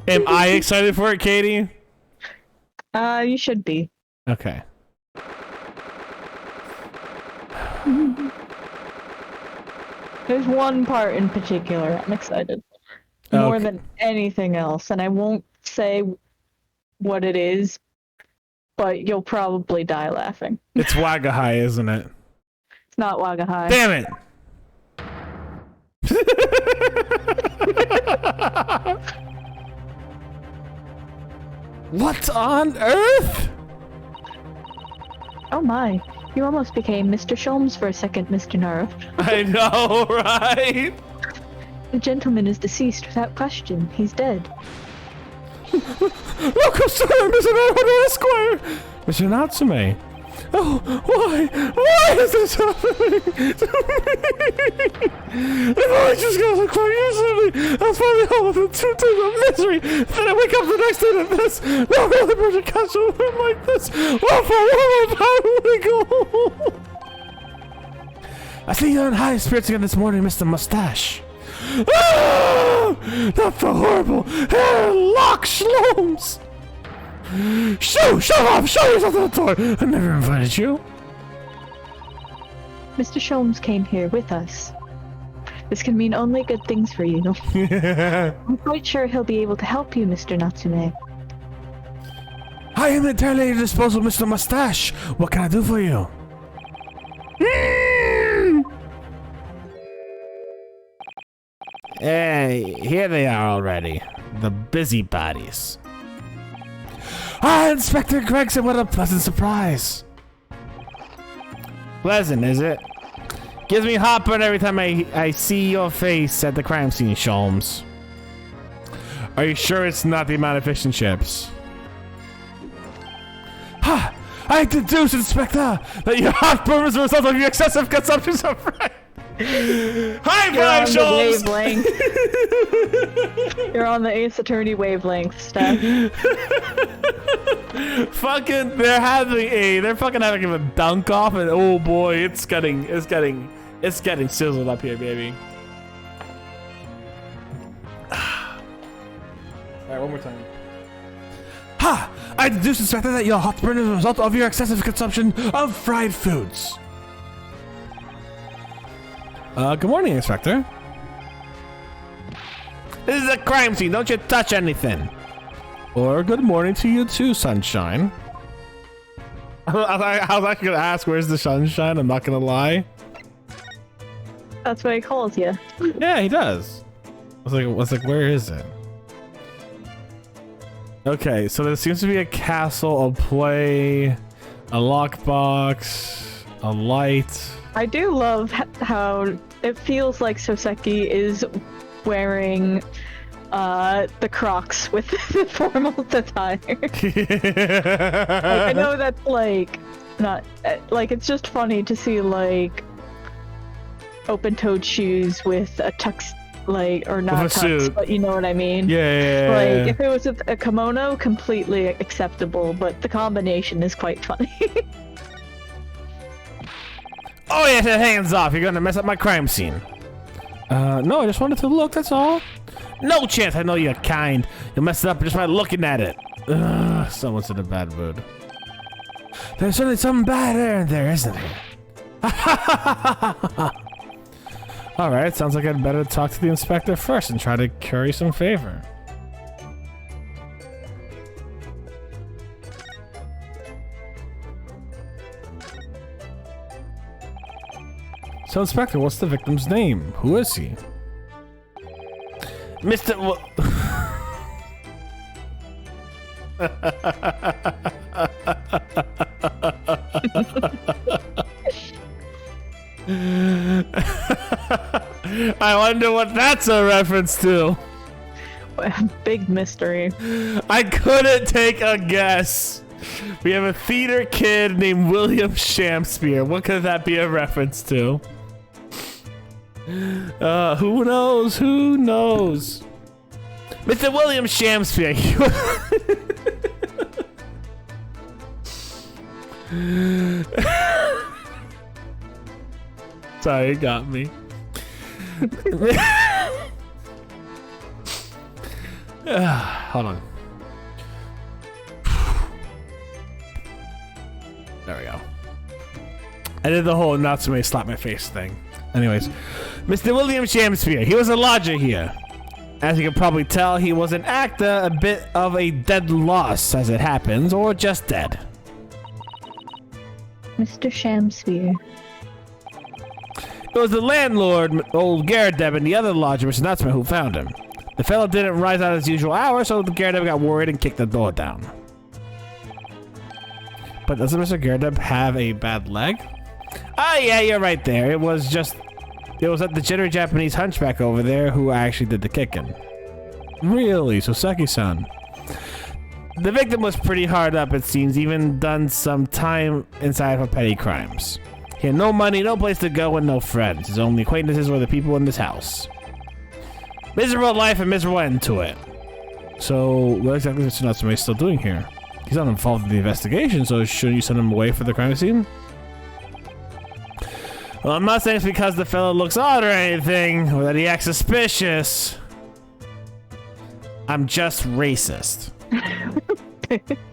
Am I excited for it, Katie? You should be. Okay. There's one part in particular I'm excited. More than anything else, and I won't say what it is, but you'll probably die laughing. It's Wagahai, isn't it? It's not Wagahai. Damn it! What on earth? Oh my, you almost became Mr. Sholmes for a second, Mr. Naro. I know, right? The gentleman is deceased without question. He's dead. Welcome, sir, Mr. Naro, Esquire! Mr. Natsume. Oh, why? Why is this happening to me? If I just got to quite easily, I'll finally all of the 2 days of misery. Then I wake up the next day to this. No really person catch a woman like this. What for woman? How do we go? I see you're in high spirits again this morning, Mr. Mustache. Ah! Not the horrible hairlock Shlomes! Shove off! Show yourself to the door! I never invited you. Mr. Sholmes came here with us. This can mean only good things for you. I'm quite sure he'll be able to help you, Mr. Natsume. I am entirely at your disposal, Mr. Mustache. What can I do for you? Hey, here they are already. The busybodies. Ah, Inspector Gregson, what a pleasant surprise. Pleasant, is it? Gives me heartburn every time I see your face at the crime scene, Sholmes. Are you sure it's not the amount of fish and chips? Ha! I deduce, Inspector, that your heartburn is a result of your excessive consumption of fried. High five, Sholmes! You're on the Ace Attorney wavelength, Steph. Fucking, they're fucking having a dunk off, and oh boy, it's getting sizzled up here, baby. Alright, one more time. Ha! I deduce, Inspector, that your heartburn is a result of your excessive consumption of fried foods. Good morning, Inspector. This is a crime scene. Don't you touch anything. Or good morning to you too, Sunshine. I was actually gonna ask, where's the sunshine? I'm not gonna lie. That's what he calls you. Yeah, he does. I was like, where is it? Okay, so there seems to be a castle, a play, a lockbox, a light. I do love how it feels like Soseki is wearing the Crocs with the formal attire. Like, I know that's like not like, it's just funny to see like open-toed shoes with a tux, like, or not with a tux, suit. but you know what I mean. Yeah. Like if it was a kimono, completely acceptable, but the combination is quite funny. Oh yeah, hands off! You're gonna mess up my crime scene. No, I just wanted to look. That's all. No chance. I know you're kind. You'll mess it up just by looking at it. Ugh, someone's in a bad mood. There's certainly something bad in there, isn't there? All right. Sounds like I'd better talk to the inspector first and try to curry some favor. So, Inspector, what's the victim's name? Who is he? Mr. I wonder what that's a reference to. Big mystery. I couldn't take a guess. We have a theater kid named William Shakespeare. What could that be a reference to? Who knows? Who knows? Mr. William Shakespeare. Sorry, it got me. Hold on. There we go. I did the whole not somebody slap my face thing. Anyways, Mr. William Shakespeare, he was a lodger here. As you can probably tell, he was an actor, a bit of a dead loss as it happens, or just dead. Mr. Shamsphere. It was the landlord, old Garadeb, and the other lodger, Mr. Nutsman, who found him. The fellow didn't rise out at his usual hour, so the Garadeb got worried and kicked the door down. But doesn't Mr. Garadeb have a bad leg? Oh yeah, you're right there. It was the jittery Japanese hunchback over there who actually did the kicking. Really? So Seki-san. The victim was pretty hard up, it seems, even done some time inside for petty crimes. He had no money, no place to go, and no friends. His only acquaintances were the people in this house. Miserable life and miserable end to it. So, what exactly is Mr. Natsume still doing here? He's not involved in the investigation, so shouldn't you send him away for the crime scene? Well, I'm not saying it's because the fellow looks odd or anything, or that he acts suspicious. I'm just racist.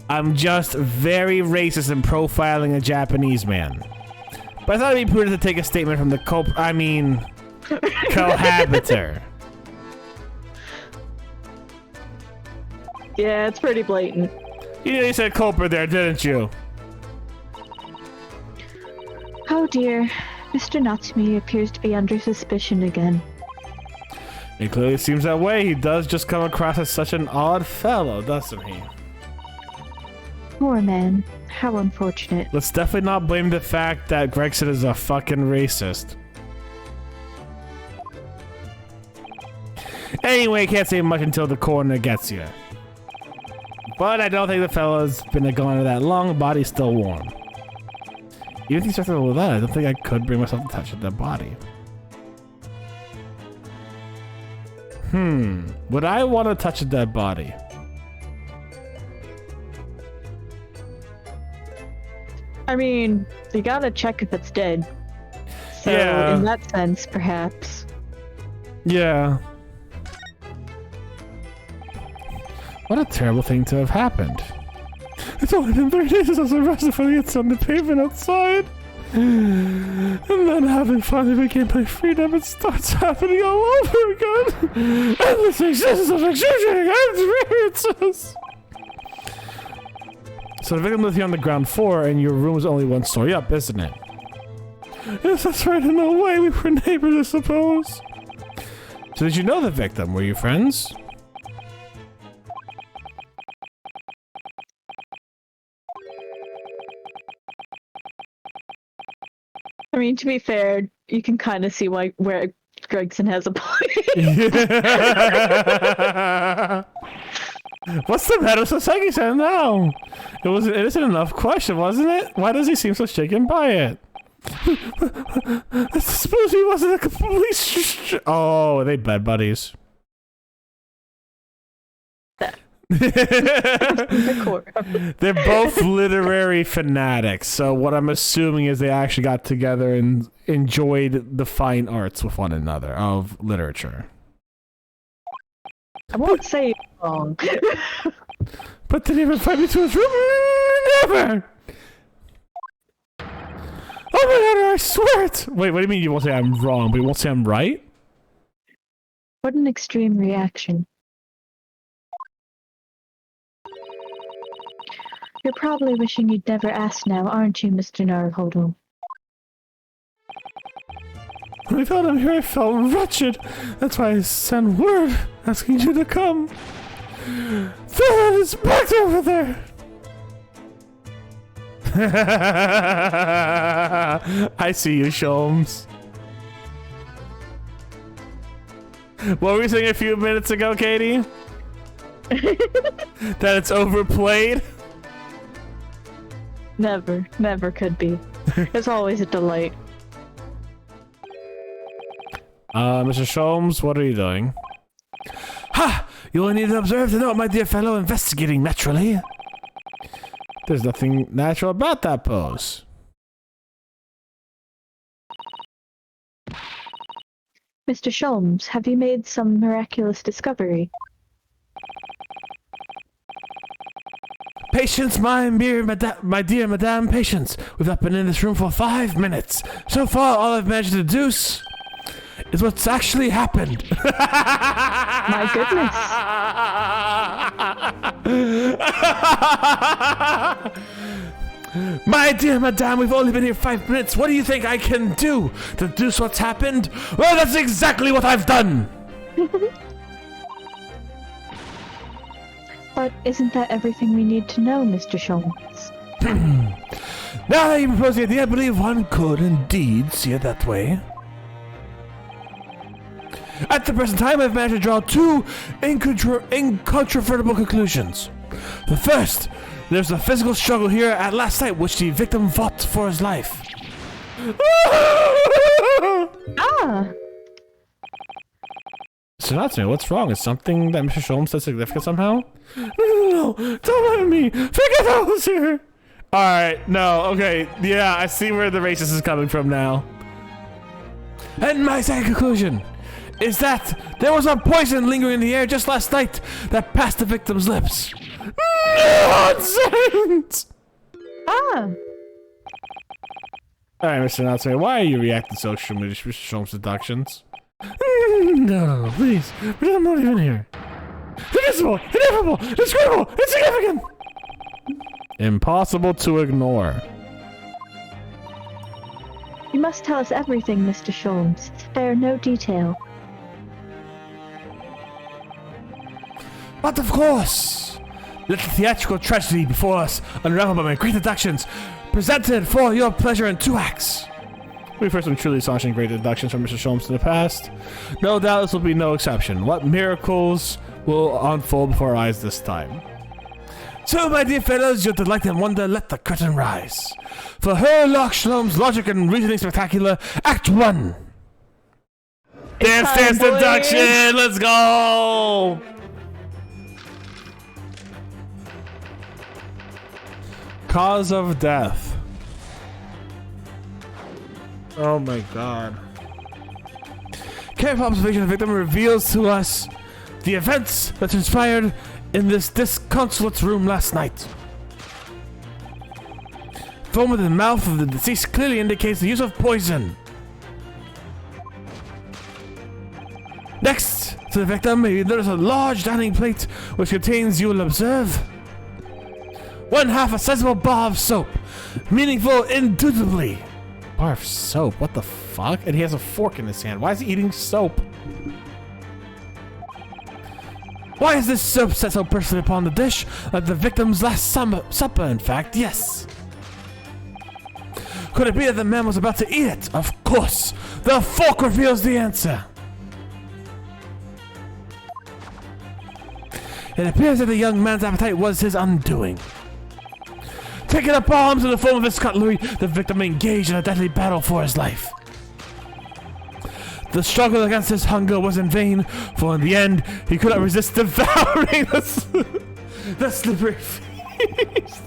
I'm just very racist in profiling a Japanese man. But I thought it'd be prudent to take a statement from the cohabiter. Yeah, it's pretty blatant. You nearly said culprit there, didn't you? Oh dear. Mr. Natsume appears to be under suspicion again. It clearly seems that way. He does just come across as such an odd fellow, doesn't he? Poor man. How unfortunate. Let's definitely not blame the fact that Gregson is a fucking racist. Anyway, can't say much until the coroner gets you. But I don't think the fellow's been gone that long. Body's still warm. Even if he starts with that, I don't think I could bring myself to touch that body. Would I want to touch a dead body? I mean, you gotta check if it's dead. So, Yeah. in that sense, perhaps. Yeah. What a terrible thing to have happened. It's only been 3 days since I was arrested for the incident on the pavement outside. And then having finally regained my freedom, it starts happening all over again. Endless existence of excruciating experiences. So the victim lived here on the ground floor, and your room is only 1 story up, isn't it? Yes, that's right. In a way, we were neighbors, I suppose. So did you know the victim? Were you friends? I mean, to be fair, you can kind of see where Gregson has a point. What's the matter with Sasaki-san now? It was an innocent enough question, wasn't it? Why does he seem so shaken by it? I suppose he wasn't a complete oh, are they bed buddies? They're both literary fanatics, so what I'm assuming is they actually got together and enjoyed the fine arts with one another of literature. I won't say you're wrong. But did he ever find me to his room? Never! Oh my god, I swear it! Wait, what do you mean you won't say I'm wrong, but you won't say I'm right? What an extreme reaction. You're probably wishing you'd never asked now, aren't you, Mr. Naruhodo? When I found him here, I felt wretched. That's why I sent word asking you to come. There is back over there. I see you, Sholmes. What were you saying a few minutes ago, Katie? That it's overplayed? Never could be. It's always a delight. Mr. Sholmes, what are you doing? Ha! You only need to observe to know, my dear fellow, investigating naturally. There's nothing natural about that pose. Mr. Sholmes, have you made some miraculous discovery? Patience, my dear madame, patience. We've not been in this room for 5 minutes. So far, all I've managed to deduce is what's actually happened. My goodness. My dear madame, we've only been here 5 minutes. What do you think I can do to deduce what's happened? Well, that's exactly what I've done. But isn't that everything we need to know, Mr. Sholmes? Now that you propose the idea, I believe one could indeed see it that way. At the present time, I've managed to draw 2 incontrovertible conclusions. The first, there's a physical struggle here at last night, which the victim fought for his life. Ah! So that's me. What's wrong? Is something that Mr. Sholmes said significant somehow? No, don't let me. Forget I was here. All right, no, okay, yeah, I see where the racist is coming from now. And my second conclusion is that there was a poison lingering in the air just last night that passed the victim's lips. Nonsense! Ah! Alright, Mr. Natsumi, why are you reacting so extremely to Mr. Sholmes' deductions? No, please, but I'm not even here. Invisible, ineffable, inscrutable, insignificant! Impossible to ignore. You must tell us everything, Mr. Sholmes. Spare no detail. But of course! Let the theatrical tragedy before us unravel by my great deductions, presented for your pleasure in 2 acts. We've heard some truly astonishing great deductions from Mr. Sholmes in the past. No doubt this will be no exception. What miracles will unfold before our eyes this time? So, my dear fellows, your delight and wonder, let the curtain rise. For Herlock Sholmes' logic and reasoning spectacular, Act 1. Dance deduction, let's go! Cause of death. Oh my god. Careful observation of the victim reveals to us the events that transpired in this disconsolate room last night. Foam in the mouth of the deceased clearly indicates the use of poison. Next to the victim, there is a large dining plate which contains, you will observe, 1/2 a sizable bar of soap. Meaningful indubitably. Bar of soap? What the fuck? And he has a fork in his hand. Why is he eating soap? Why is this soap set so personally upon the dish? Like the victim's last supper, in fact, yes. Could it be that the man was about to eat it? Of course. The fork reveals the answer. It appears that the young man's appetite was his undoing. Taking up arms in the form of his cutlery, the victim engaged in a deadly battle for his life. The struggle against his hunger was in vain, for in the end, he could not resist devouring the slippery feast.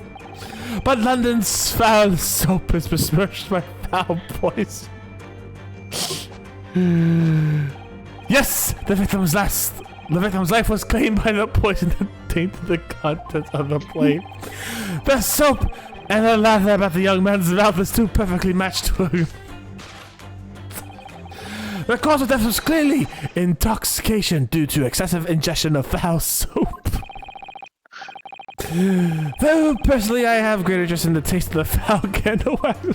But London's foul soap is besmirched by foul poison. Yes, the victim's life was claimed by the poison that tainted the contents of the plate. The soap and the lather about the young man's mouth is too perfectly matched to him. The cause of death was clearly intoxication due to excessive ingestion of foul soap. Though personally I have great interest in the taste of the foul candle wax.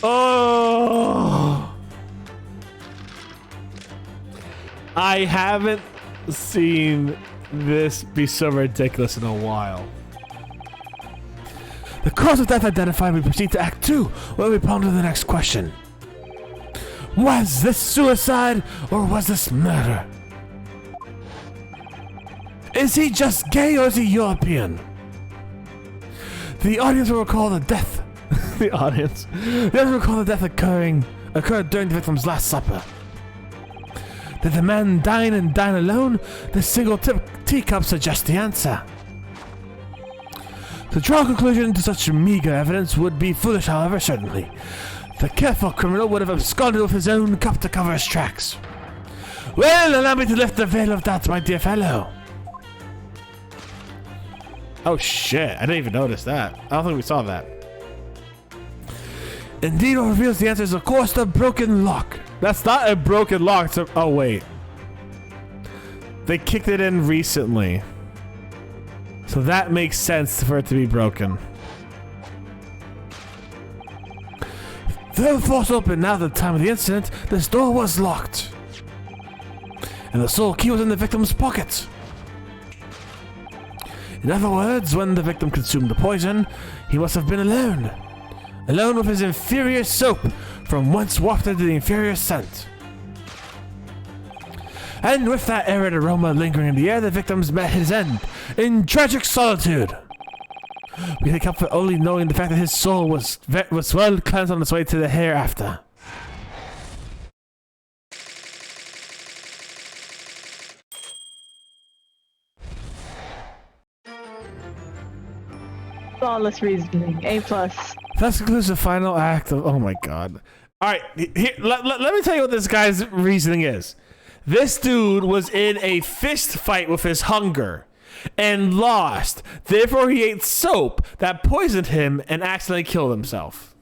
Oh, I haven't seen this be so ridiculous in a while. The cause of death identified, we proceed to Act 2, where we ponder the next question. Was this suicide, or was this murder? Is he just gay or is he European? The audience will recall the death. The audience will recall the death occurred during the victim's last supper. Did the man dine and dine alone? The single teacup suggests the answer. To draw a conclusion to such meager evidence would be foolish, however, certainly. The careful criminal would have absconded with his own cup to cover his tracks. Well, allow me to lift the veil of that, my dear fellow. Oh shit, I didn't even notice that. I don't think we saw that. Indeed, what reveals the answer is, of course, the broken lock. That's not a broken lock. It's a, oh, wait. They kicked it in recently. So that makes sense for it to be broken. Though forced open now at the time of the incident, this door was locked. And the sole key was in the victim's pocket. In other words, when the victim consumed the poison, he must have been alone. Alone with his inferior soap, from whence wafted the inferior scent. And with that arid aroma lingering in the air, the victims met his end, in tragic solitude. We can comfort only knowing the fact that his soul was well cleansed on its way to the hereafter. Flawless reasoning. A+. That concludes the final act of... Oh my god. Alright, let me tell you what this guy's reasoning is. This dude was in a fist fight with his hunger and lost. Therefore, he ate soap that poisoned him and accidentally killed himself.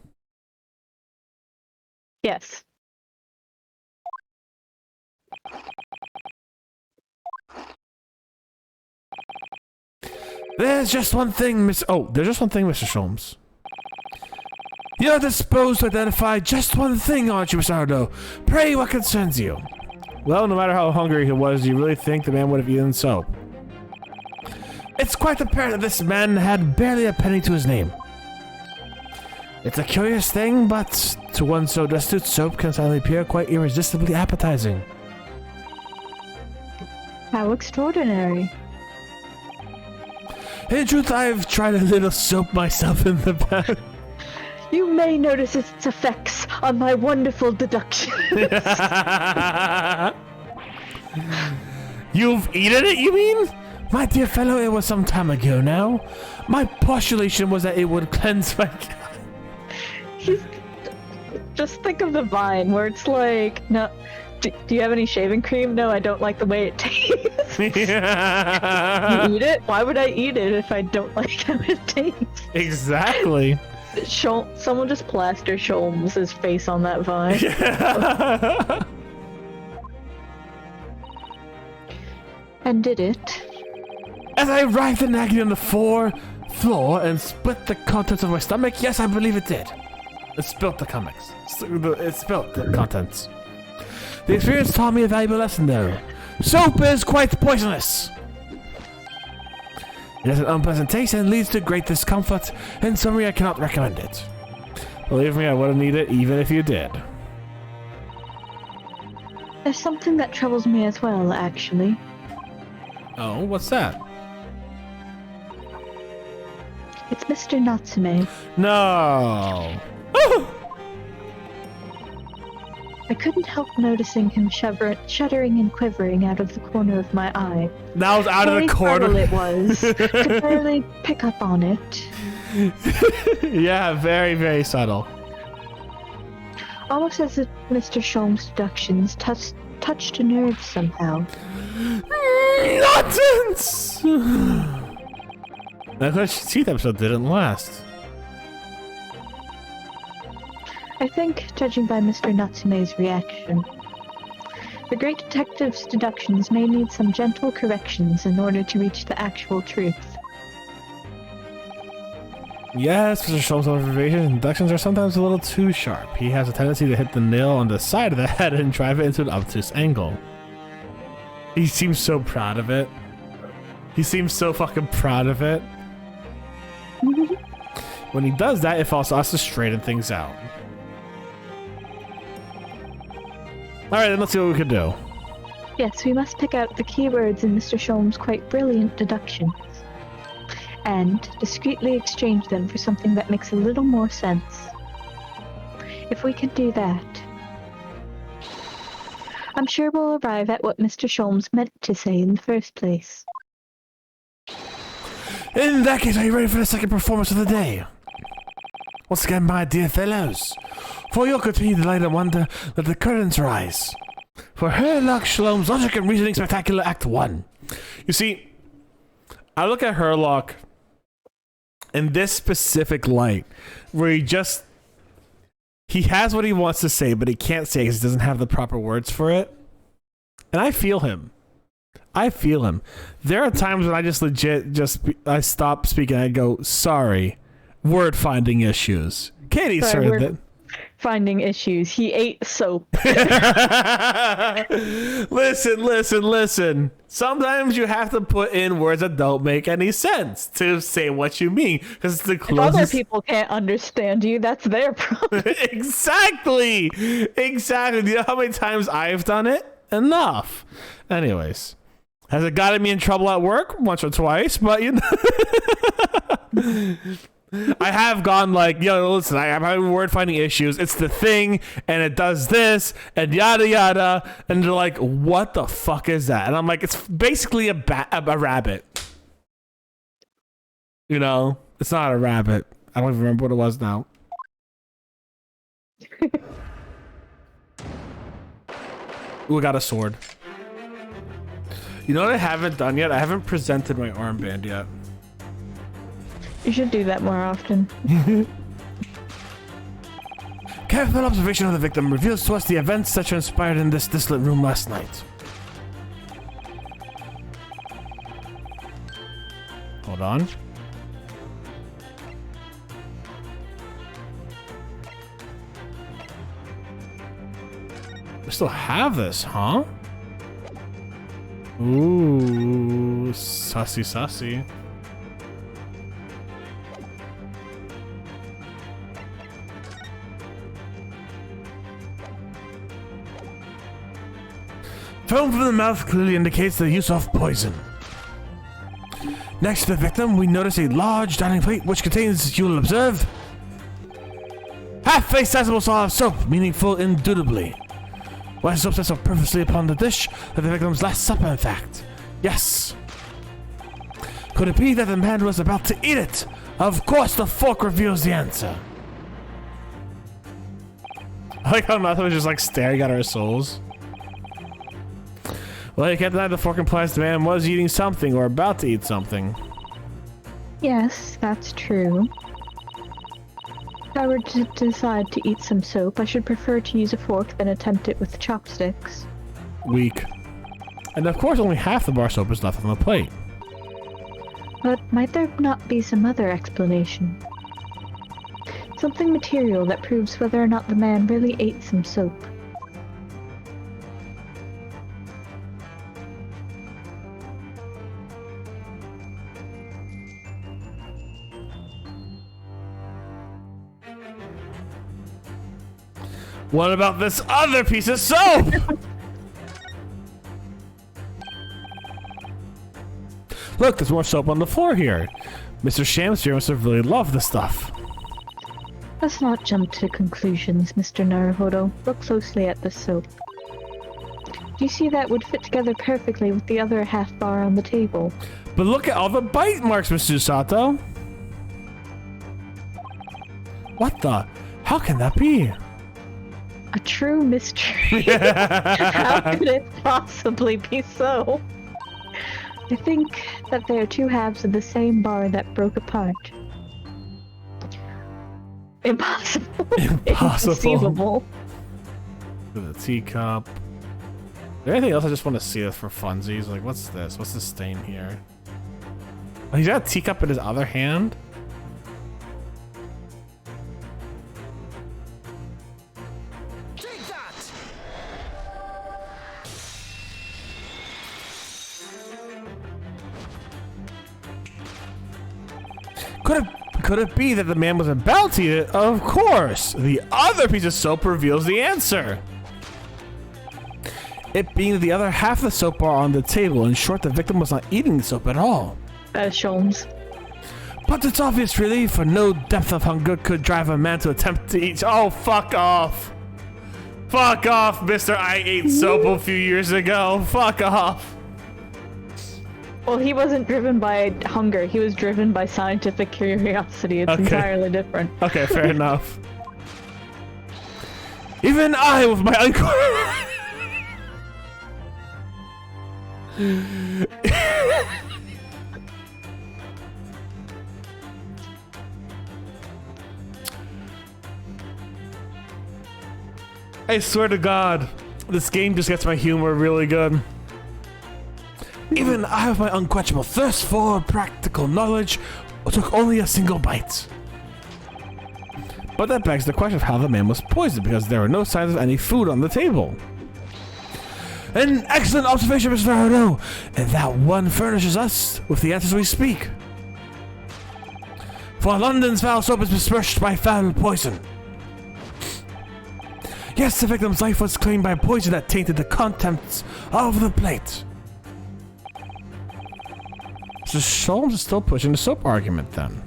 Yes. There's just one thing, Mr. Sholmes. You're disposed to identify just one thing, aren't you, Mr. Ardo? Pray, what concerns you? Well, no matter how hungry he was, do you really think the man would have eaten soap? It's quite apparent that this man had barely a penny to his name. It's a curious thing, but to one so destitute, soap can suddenly appear quite irresistibly appetizing. How extraordinary. In truth, I've tried a little soap myself in the past. You may notice its effects on my wonderful deduction. You've eaten it, you mean? My dear fellow, it was some time ago now. My postulation was that it would cleanse my... Just think of the vine where it's like, no, do you have any shaving cream? No, I don't like the way it tastes. You eat it? Why would I eat it if I don't like how it tastes? Exactly. Someone just plaster Sholmes' face on that vine. Yeah. And did it? As I writhed in agony on the floor and split the contents of my stomach, yes, I believe it did. It spilt the comics. It spilt the contents. The experience taught me a valuable lesson, though. Soap is quite poisonous. It has an unpleasant taste and leads to great discomfort. In summary, I cannot recommend it. Believe me, I wouldn't need it even if you did. There's something that troubles me as well, actually. Oh, what's that? It's Mr. Natsume. No. I couldn't help noticing him shuddering and quivering out of the corner of my eye. That was out of the corner. Very subtle it was. Could barely pick up on it. Yeah, very, very subtle. Almost as if Mr. Sholmes' deductions touched a nerve somehow. Nonsense! That teeth episode didn't last. I think, judging by Mr. Natsume's reaction, the great detective's deductions may need some gentle corrections in order to reach the actual truth. Yes, Mr. Sholmes' observations and deductions are sometimes a little too sharp. He has a tendency to hit the nail on the side of the head and drive it into an obtuse angle. He seems so proud of it. He seems so fucking proud of it. When he does that, it also has to straighten things out. Alright, then let's see what we can do. Yes, we must pick out the keywords in Mr. Sholm's quite brilliant deductions, and discreetly exchange them for something that makes a little more sense. If we can do that, I'm sure we'll arrive at what Mr. Sholmes meant to say in the first place. In that case, are you ready for the second performance of the day? Once again, my dear fellows, for your continued delight and wonder, let the curtains rise. For Herlock Sholmes' Logic and Reasoning Spectacular Act 1. You see, I look at Herlock in this specific light, where he has what he wants to say, but he can't say because he doesn't have the proper words for it. And I feel him. There are times when I just legit I stop speaking and I go, sorry, word finding issues. Katie's heard that. Finding issues. He ate soap. Listen. Sometimes you have to put in words that don't make any sense to say what you mean, because it's the closest. If other people can't understand you, that's their problem. Exactly. Do you know how many times I've done it? Enough. Anyways, has it gotten me in trouble at work? Once or twice, but you know. I have gone like, yo, listen, I'm having word finding issues. It's the thing, and it does this, and yada yada. And they're like, what the fuck is that? And I'm like, it's basically a rabbit. You know, it's not a rabbit. I don't even remember what it was now. Ooh, I got a sword. You know what I haven't done yet? I haven't presented my armband yet. You should do that more often. Careful observation of the victim reveals to us the events that transpired in this desolate room last night. Hold on. We still have this, huh? Ooh, sussy. Foam from the mouth clearly indicates the use of poison. Next to the victim, we notice a large dining plate which contains, you will observe, half a sizable saw of soap, meaningful indubitably. Why is soap set so purposely upon the dish that the victim's last supper, in fact? Yes. Could it be that the man was about to eat it? Of course, the fork reveals the answer. I like how Nathan was just like staring at our souls. Well, you can't deny the fork implies the man was eating something or about to eat something. Yes, that's true. If I were to decide to eat some soap, I should prefer to use a fork than attempt it with chopsticks. Weak. And of course only half the bar soap is left on the plate. But might there not be some other explanation? Something material that proves whether or not the man really ate some soap. What about this other piece of soap? Look, there's more soap on the floor here. Mr. Shamsphere must have really loved the stuff. Let's not jump to conclusions, Mr. Naruhodo. Look closely at the soap. Do you see that would fit together perfectly with the other half bar on the table? But look at all the bite marks, Mr. Sato. What the? How can that be? A true mystery. How could it possibly be so? I think that they are two halves of the same bar that broke apart. Impossible. Inconceivable. The teacup. Is there anything else I just want to see this for funsies? Like, what's this? What's the stain here? Oh, he's got a teacup in his other hand? Could it be that the man was about to eat it? Of course! The other piece of soap reveals the answer. it being the other half of the soap bar on the table. In short, the victim was not eating the soap at all. Sholmes. But it's obvious, really, for no depth of hunger could drive a man to attempt to eat. Oh, fuck off. Fuck off, Mr. I ate soap a few years ago. Fuck off. Well, he wasn't driven by hunger. He was driven by scientific curiosity. It's entirely different. Okay, fair enough. Even I, with my I swear to God, this game just gets my humor really good. Even I, with my unquenchable thirst for practical knowledge, took only a single bite. But that begs the question of how the man was poisoned, because there were no signs of any food on the table. An excellent observation, Mr. Naruto, and that one furnishes us with the answers we speak. For London's foul soap is besmirched by foul poison. Yes, the victim's life was claimed by poison that tainted the contents of the plate. So Sholmes is still pushing the soap argument then.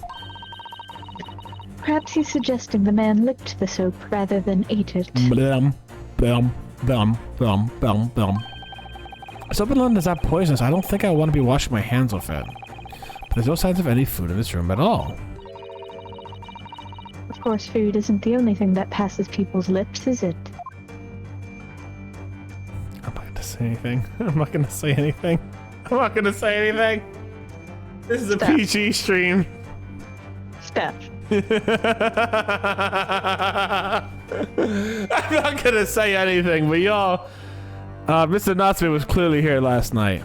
Perhaps he's suggesting the man licked the soap rather than ate it. Blum, blum, blum, blum, blum, blum. Soap in London is not poisonous. I don't think I want to be washing my hands with it. But there's no signs of any food in this room at all. Of course, food isn't the only thing that passes people's lips, is it? I'm not going to say anything. I'm not going to say anything. I'm not going to say anything. This is a PG stream. Steph. I'm not gonna say anything, but y'all, Mr. Natsume was clearly here last night.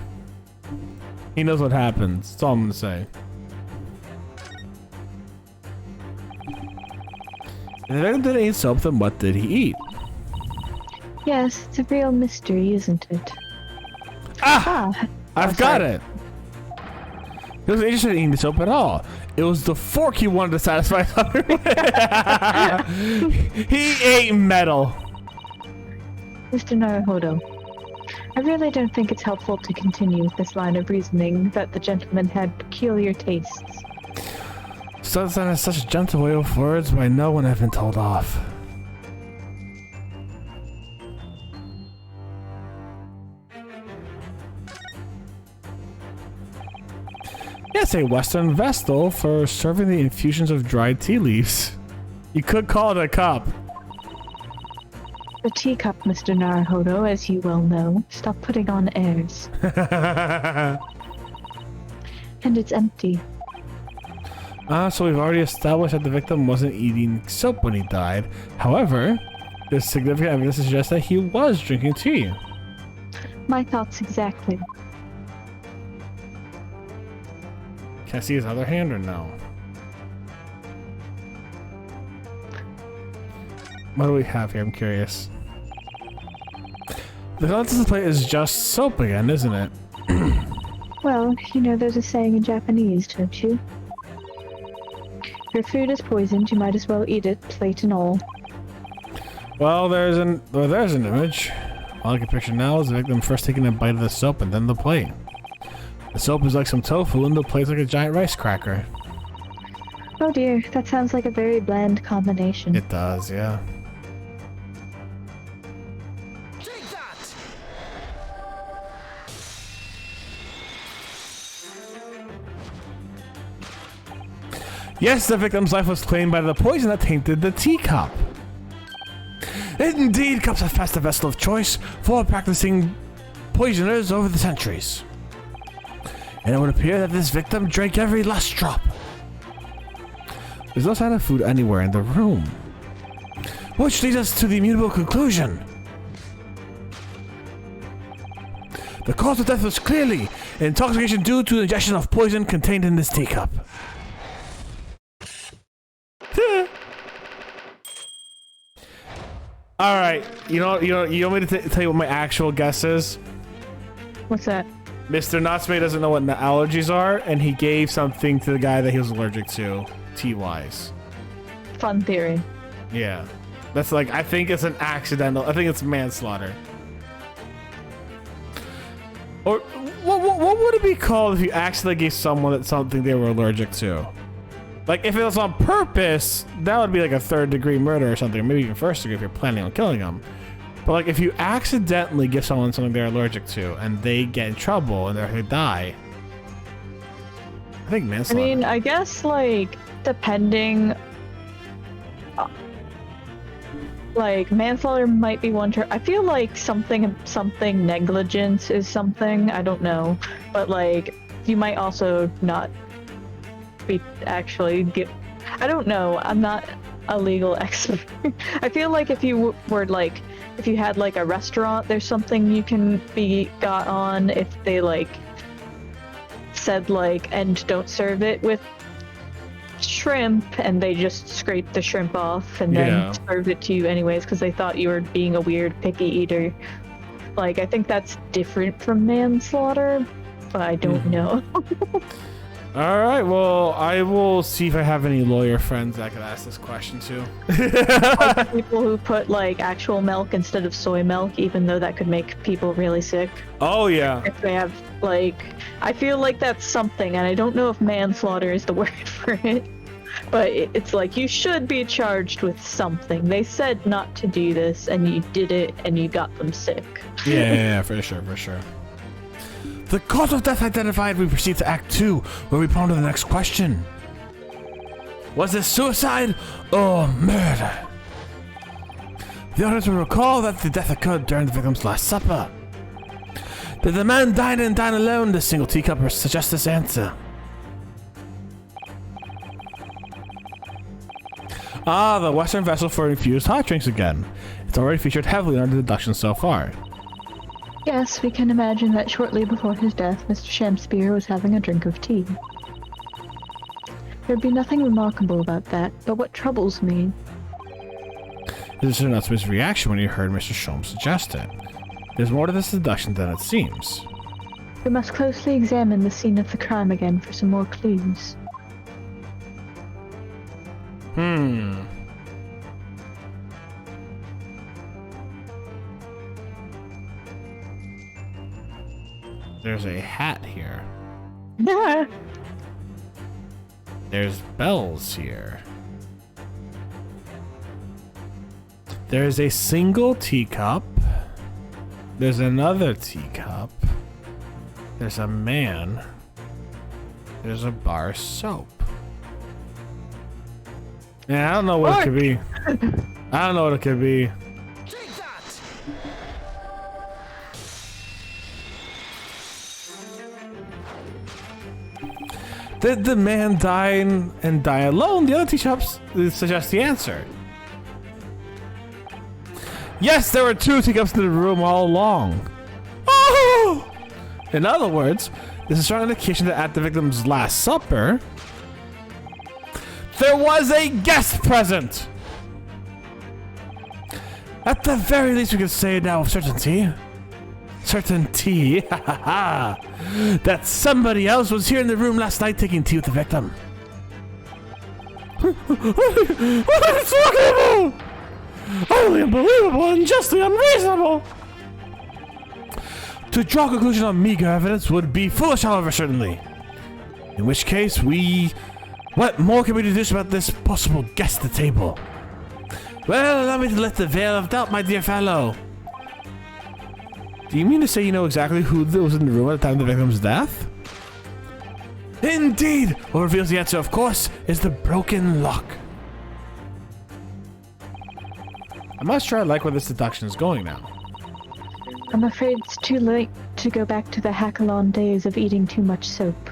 He knows what happens. That's all I'm gonna say. If the victim didn't eat soap, then what did he eat? Yes, it's a real mystery, isn't it? I've got it. He wasn't interested in eating the soap at all. It was the fork he wanted to satisfy his hunger with. He ate metal. Mr. Naruhodo, I really don't think it's helpful to continue with this line of reasoning that the gentleman had peculiar tastes. Son has such a gentle way with words, but I know when I've been told off. Yes, a Western Vestal for serving the infusions of dried tea leaves. You could call it a cup. A teacup, Mr. Naruhodo, as you well know. Stop putting on airs. And it's empty. So we've already established that the victim wasn't eating soap when he died. However, there's significant evidence to suggest that he was drinking tea. My thoughts exactly. Can I see his other hand or no? What do we have here? I'm curious. The contents of the plate is just soap again, isn't it? Well, you know there's a saying in Japanese, don't you? If your food is poisoned, you might as well eat it, plate and all. Well, there's an image. All I can picture now is the victim first taking a bite of the soap and then the plate. The soap is like some tofu and the plate's like a giant rice cracker. Oh dear, that sounds like a very bland combination. It does, yeah. Take that! Yes, the victim's life was claimed by the poison that tainted the teacup. Indeed, cups have passed the vessel of choice for practicing poisoners over the centuries. And it would appear that this victim drank every last drop. There's no sign of food anywhere in the room. Which leads us to the immutable conclusion. The cause of death was clearly intoxication due to the ingestion of poison contained in this teacup. Alright, you want me to tell you what my actual guess is? What's that? Mr. Natsume doesn't know what allergies are, and he gave something to the guy that he was allergic to, tea-wise. Fun theory. Yeah. That's like, I think it's an accidental, I think it's manslaughter. Or what would it be called if you accidentally gave someone that something they were allergic to? Like, if it was on purpose, that would be like a 3rd-degree murder or something, or maybe even 1st degree if you're planning on killing them. But like, if you accidentally give someone something they're allergic to and they get in trouble and they die, I think manslaughter. I mean, I guess like depending, like manslaughter might be one. I feel like something negligence is something, I don't know, but like you might also not be actually get. I don't know. I'm not a legal expert. I feel like if you were like, if you had like a restaurant, there's something you can be got on if they like said like, and don't serve it with shrimp, and they just scraped the shrimp off and then served it to you anyways because they thought you were being a weird picky eater. Like, I think that's different from manslaughter, but I don't know. All right, well, I will see if I have any lawyer friends that I could ask this question to. Like people who put like actual milk instead of soy milk, even though that could make people really sick. Oh yeah. If they have like, I feel like that's something, and I don't know if manslaughter is the word for it, but it's like you should be charged with something. They said not to do this, and you did it, and you got them sick. Yeah, for sure. The cause of death identified, we proceed to Act 2, where we ponder the next question. Was this suicide or murder? The audience will recall that the death occurred during the victim's last supper. Did the man dine and dine alone? The single teacup suggests this answer. Ah, the Western vessel for infused hot drinks again. It's already featured heavily in our deductions so far. Yes, we can imagine that shortly before his death, Mr. Shamspeare was having a drink of tea. There'd be nothing remarkable about that, but what troubles me... This turned out to be his reaction when he heard Mr. Sholmes suggest it. There's more to this deduction than it seems. We must closely examine the scene of the crime again for some more clues. There's a hat here. Yeah. There's bells here. There's a single teacup. There's another teacup. There's a man. There's a bar of soap. Yeah, I don't know what it could be. I don't know what it could be. Did the man die and die alone? The other teacups suggest the answer. Yes, there were 2 teacups in the room all along. Oh! In other words, this is a strong indication that at the victim's last supper, there was a guest present. At the very least, we can say now with certainty, that somebody else was here in the room last night taking tea with the victim. What are you talking about? Utterly unbelievable and justly unreasonable. To draw a conclusion on meager evidence would be foolish, however, certainly. In which case, what more can we deduce about this possible guest at the table? Well, allow me to lift the veil of doubt, my dear fellow. Do you mean to say you know exactly who was in the room at the time of the victim's death? Indeed! What reveals the answer, of course, is the broken lock. I'm not sure I like where this deduction is going now. I'm afraid it's too late to go back to the Hackalon days of eating too much soap.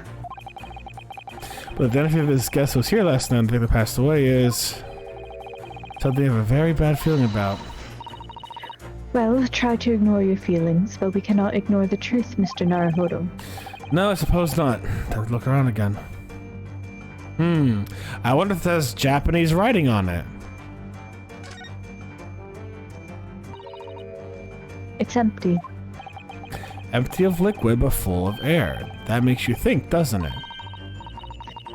But the identity of this guest who was here last night and the victim passed away is something I have a very bad feeling about. Well, try to ignore your feelings, but we cannot ignore the truth, Mr. Naruhodo. No, I suppose not. Time to look around again. I wonder if there's Japanese writing on it. It's empty. Empty of liquid, but full of air. That makes you think, doesn't it?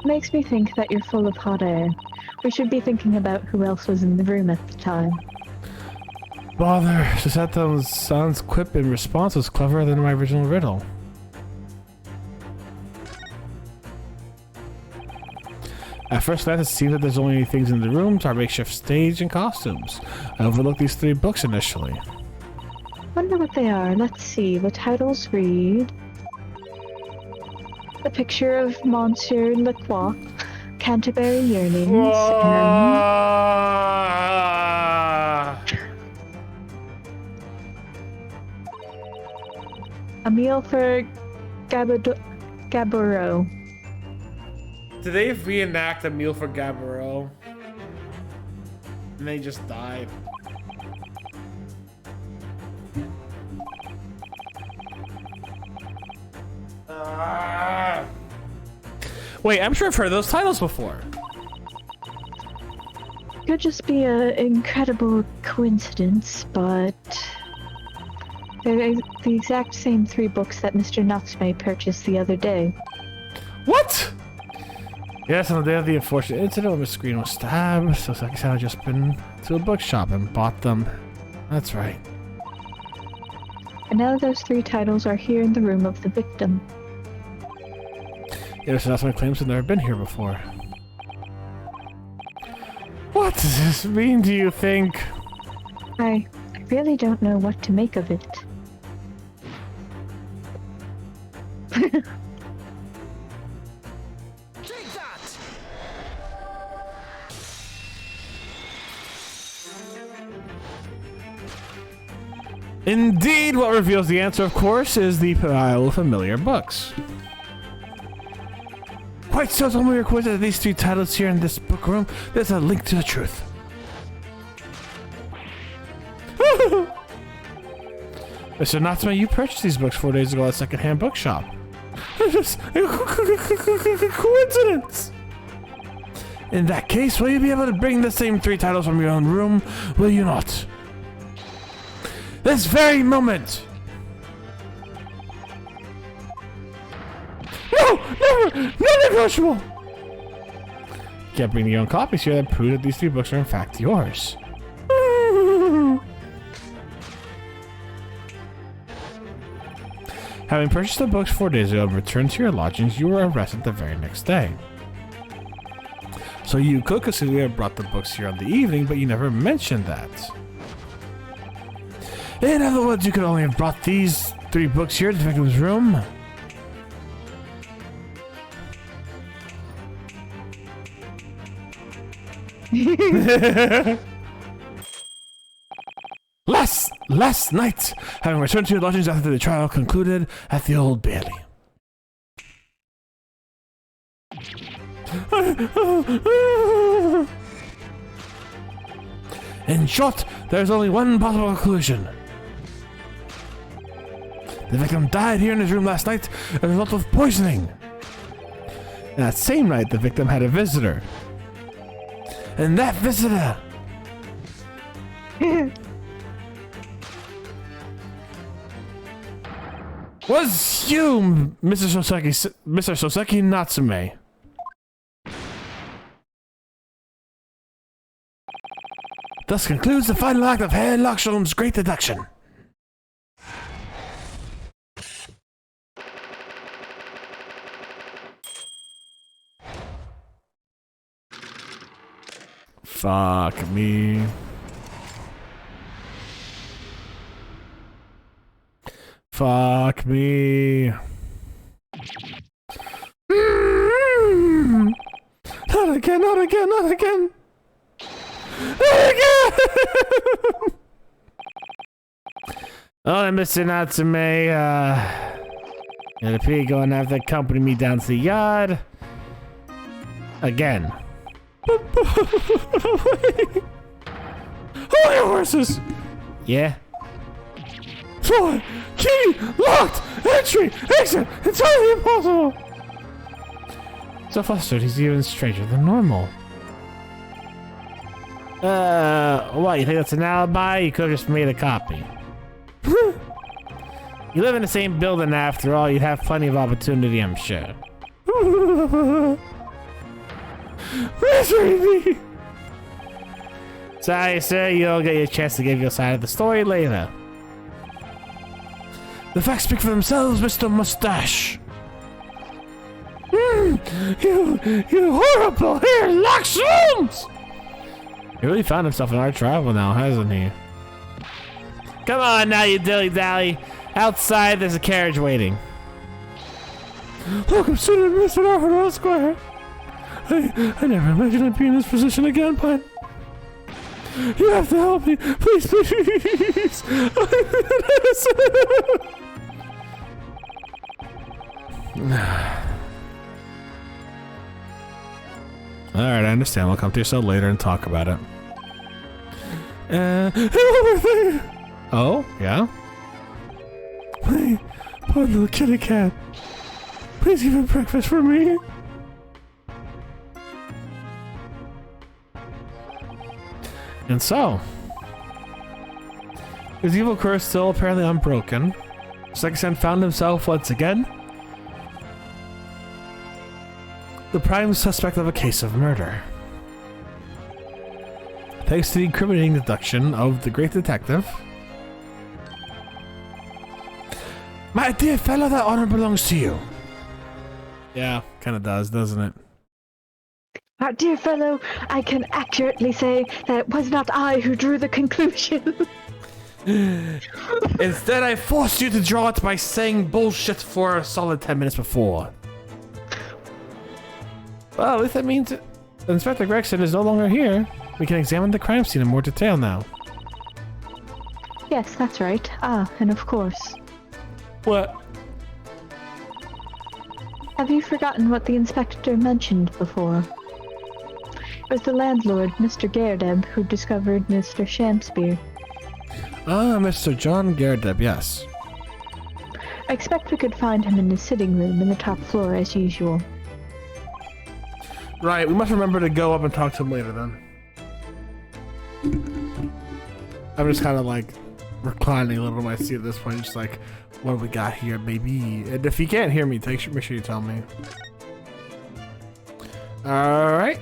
Makes me think that you're full of hot air. We should be thinking about who else was in the room at the time. Bother. Susato-san's quip in response was cleverer than my original riddle. At first glance, it seems that there's only things in the room to our makeshift stage and costumes. I overlooked these 3 books initially. Wonder what they are. Let's see. The titles read... The Picture of Monsieur Lacroix, Canterbury Yearnings, A Meal for Gaboreau. Did they reenact A Meal for Gaboreau? And they just died. Wait, I'm sure I've heard those titles before. Could just be an incredible coincidence, but they're the exact same 3 books that Mr. Natsume purchased the other day. What? Yes, on the day of the unfortunate incident when Miss Green was stabbed, Soseki had just been to a bookshop and bought them. That's right. And now those 3 titles are here in the room of the victim. Yeah, Mr. Natsume claims to have never been here before. What does this mean, do you think? I really don't know what to make of it. Indeed, what reveals the answer, of course, is the pile of familiar books. Quite so, it's only requisite that these 3 titles here in this book room, there's a link to the truth. Mr. Natsume, you purchased these books 4 days ago at a second-hand bookshop. Just coincidence! In that case, will you be able to bring the same 3 titles from your own room, will you not? This very moment! No! Never! Non-negotiable! You can't bring your own copies here that prove that these 3 books are in fact yours. Having purchased the books 4 days ago and returned to your lodgings, you were arrested the very next day. So you could consider you had brought the books here on the evening, but you never mentioned that. In other words, you could only have brought these 3 books here to the victim's room. Last night, having returned to your lodgings after the trial concluded at the Old Bailey. In short, there is only one possible conclusion. The victim died here in his room last night as a result of poisoning. And that same night, the victim had a visitor. And that visitor was you, Mr. Soseki Natsume. Thus concludes the final act of Herr Locksholm's great deduction. Fuck me. Fuck me. Not again, not again, not again. Not again! Oh, Mr. Natsume, it'll be going to have to accompany me down to the yard. Again. Holy horses! Yeah? Floor! Key! Locked! Entry! Exit! Entirely impossible! So flustered, he's even stranger than normal. What, you think that's an alibi? You could have just made a copy. You live in the same building after all, you'd have plenty of opportunity, I'm sure. Misery me! Sorry, sir, you'll get your chance to give your side of the story later. The facts speak for themselves, Mr. Mustache. You horrible hair-locked shrooms! He really found himself in our travel now, hasn't he? Come on now, you dilly-dally. Outside, there's a carriage waiting. Look, I'm sitting in Mr. Narhodo Square. I never imagined I'd be in this position again, but... You have to help me. Please, please. Alright, I understand. We'll come to your cell later and talk about it. Oh, yeah? Hey, poor little kitty cat. Please give him breakfast for me. And so, his evil curse still apparently unbroken. Sekisen found himself once again the prime suspect of a case of murder. Thanks to the incriminating deduction of the great detective. My dear fellow, that honor belongs to you. Yeah, kind of does, doesn't it? My dear fellow, I can accurately say that it was not I who drew the conclusion. Instead, I forced you to draw it by saying bullshit for a solid 10 minutes before. Well, at least that means Inspector Gregson is no longer here. We can examine the crime scene in more detail now. Yes, that's right. Ah, and of course. What? Have you forgotten what the inspector mentioned before? It was the landlord, Mr. Gairdeb, who discovered Mr. Shamspear. Ah, Mr. John Gairdeb, yes. I expect we could find him in his sitting room in the top floor as usual. Right, we must remember to go up and talk to him later then. I'm just kind of like reclining a little in my seat at this point, just like, what do we got here, baby? And if you can't hear me, make sure you tell me. Alright.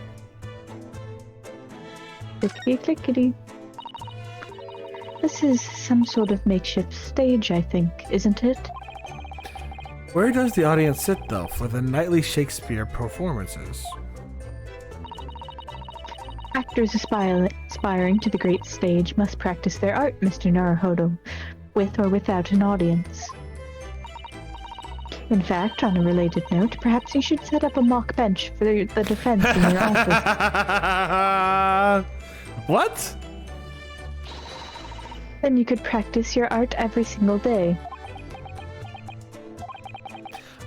Clickety clickety. This is some sort of makeshift stage, I think, isn't it? Where does the audience sit, though, for the nightly Shakespeare performances? Actors aspiring to the great stage must practice their art, Mr. Naruhodo, with or without an audience. In fact, on a related note, perhaps you should set up a mock bench for the defense in your office. What? Then you could practice your art every single day.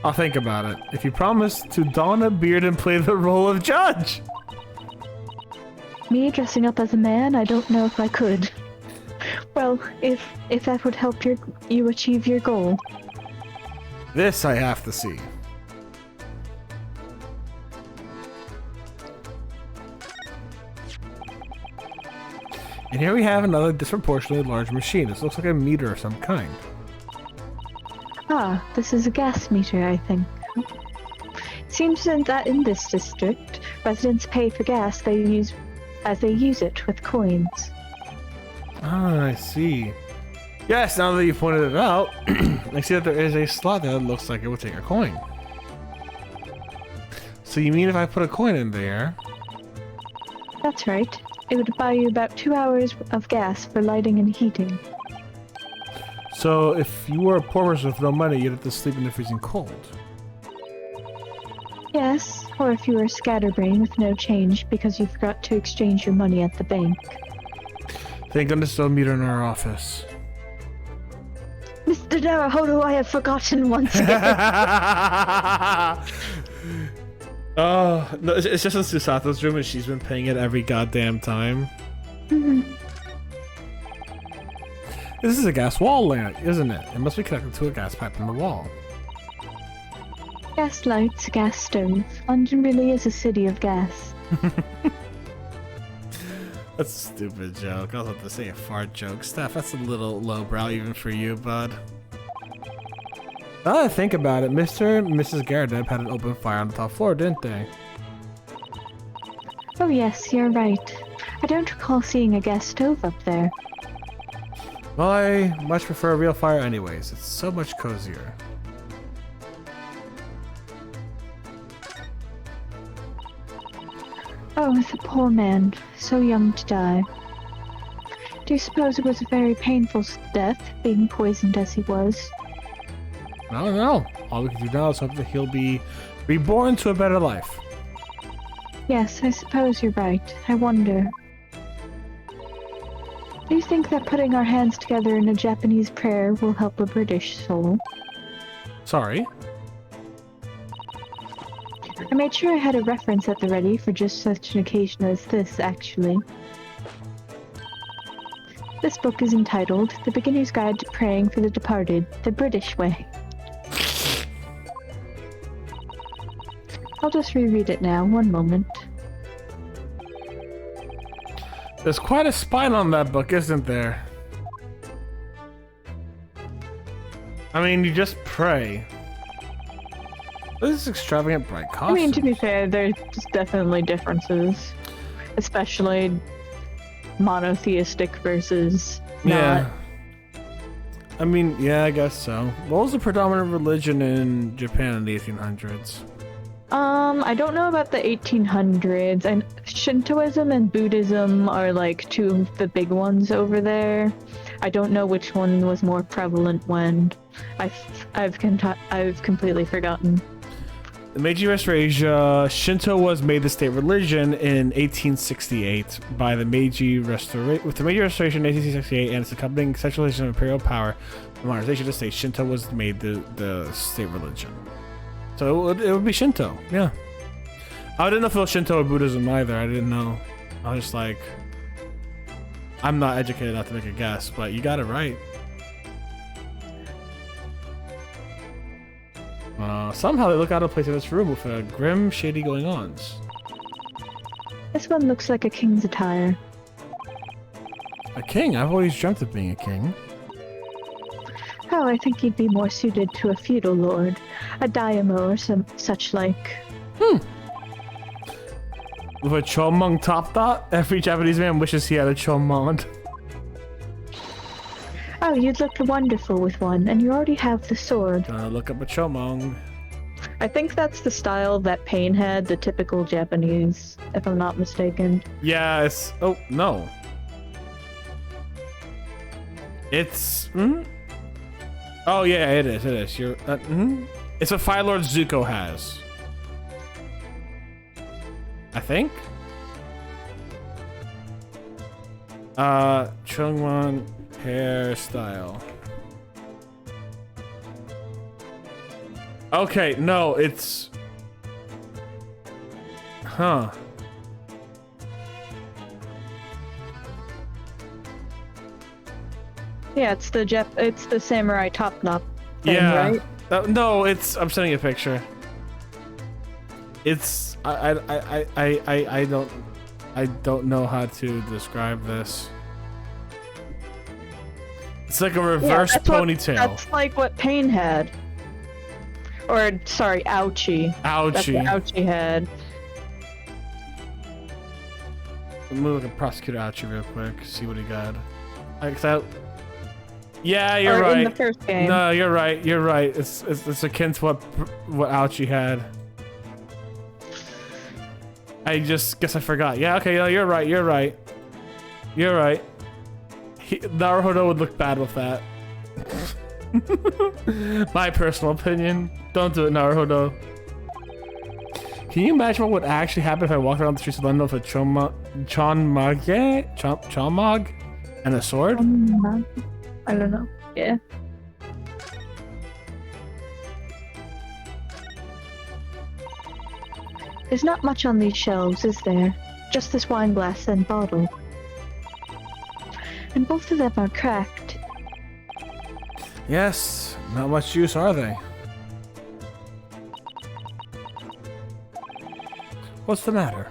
I'll think about it. If you promise to don a beard and play the role of judge. Me dressing up as a man, I don't know if I could. Well, if that would help you achieve your goal. This I have to see. And here we have another disproportionately large machine. This looks like a meter of some kind. Ah, this is a gas meter, I think. It seems that in this district, residents pay for gas they use it with coins. Ah, I see. Yes, now that you pointed it out, I see that there is a slot that looks like it would take a coin. So you mean if I put a coin in there... That's right. It would buy you about 2 hours of gas for lighting and heating. So if you were a poor person with no money, you'd have to sleep in the freezing cold. Yes, or if you were a scatterbrain with no change because you forgot to exchange your money at the bank. Thank goodness there's no meter in our office. Mr. Naruhodo, I have forgotten once again. Oh, no, it's just in Susato's room and she's been paying it every goddamn time. This is a gas wall lamp, isn't it? It must be connected to a gas pipe in the wall. Gas lights, gas stove. London really is a city of gas. That's a stupid joke. I was about to say a fart joke. Steph, that's a little lowbrow even for you, bud. Now that I think about it, Mr. and Mrs. Gairdeb had an open fire on the top floor, didn't they? Oh yes, you're right. I don't recall seeing a gas stove up there. Well, I much prefer a real fire anyways. It's so much cozier. Oh, the poor man, so young to die. Do you suppose it was a very painful death, being poisoned as he was? I don't know. All we can do now is hope that he'll be reborn to a better life. Yes, I suppose you're right. I wonder. Do you think that putting our hands together in a Japanese prayer will help a British soul? Sorry. I made sure I had a reference at the ready for just such an occasion as this, actually. This book is entitled The Beginner's Guide to Praying for the Departed, the British Way. I'll just reread it now, one moment. There's quite a spine on that book, isn't there? I mean, you just pray. This is extravagant bright costume. I mean, to be fair, there's definitely differences. Especially monotheistic versus not. Yeah. I mean, yeah, I guess so. What was the predominant religion in Japan in the 1800s? I don't know about the 1800s. And Shintoism and Buddhism are like two of the big ones over there. I don't know which one was more prevalent when. I've completely forgotten. The Meiji Restoration, Shinto was made the state religion in 1868 by the Meiji Restoration. With the Meiji Restoration in 1868 and its accompanying centralization of imperial power, the modernization of the state, Shinto was made the state religion. So it would be Shinto, yeah. I didn't know if it was Shinto or Buddhism either. I didn't know. I was just like, I'm not educated enough to make a guess, but you got it right. Somehow they look out of place in this room with a grim, shady going-ons. This one looks like a king's attire. A king? I've always dreamt of being a king. Oh, I think he'd be more suited to a feudal lord, a daimyo or such like. With a chomong top dot? Every Japanese man wishes he had a chomong. Oh, you'd look wonderful with one, and you already have the sword. Look up a chomong. I think that's the style that Pain had, the typical Japanese, if I'm not mistaken. Yeah, it's... Oh, no. It's... Oh, yeah, it is. You're... It's what Fire Lord Zuko has. I think? Chungwon hairstyle. Okay, no, it's... Huh. Yeah, it's the samurai top knot thing, Yeah. right? No, it's... I'm sending a picture. It's... I don't know how to describe this. It's like a reverse ponytail. That's like what Pain had. Or, sorry, Ouchie. Ouchie. That's what Ouchie had. Let me look at Prosecutor Ouchie real quick, see what he got. Yeah, you're right. In the first game. No, you're right. You're right. It's akin to what Ouchie had. I just guess I forgot. Yeah, okay, no, you're right. You're right. You're right. Naruhodo would look bad with that. My personal opinion. Don't do it, Naruhodo. Can you imagine what would actually happen if I walked around the streets of London with a chonmog and a sword? I don't know. Yeah. There's not much on these shelves, is there? Just this wine glass and bottle. And both of them are cracked. Yes, not much use, are they? What's the matter?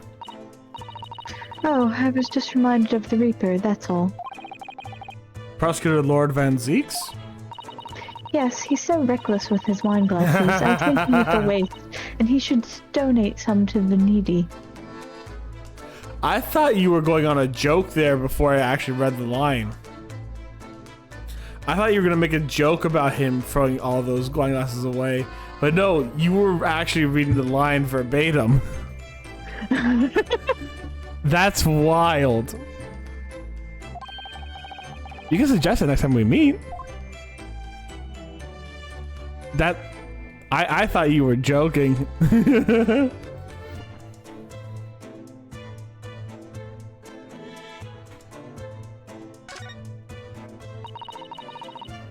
Oh, I was just reminded of the Reaper, that's all. Prosecutor Lord Van Zeeks? Yes, he's so reckless with his wine glasses. I think he's a waste, and he should donate some to the needy. I thought you were going on a joke there before I actually read the line. I thought you were going to make a joke about him throwing all those wine glasses away. But no, you were actually reading the line verbatim. That's wild. You can suggest it next time we meet. That... I thought you were joking.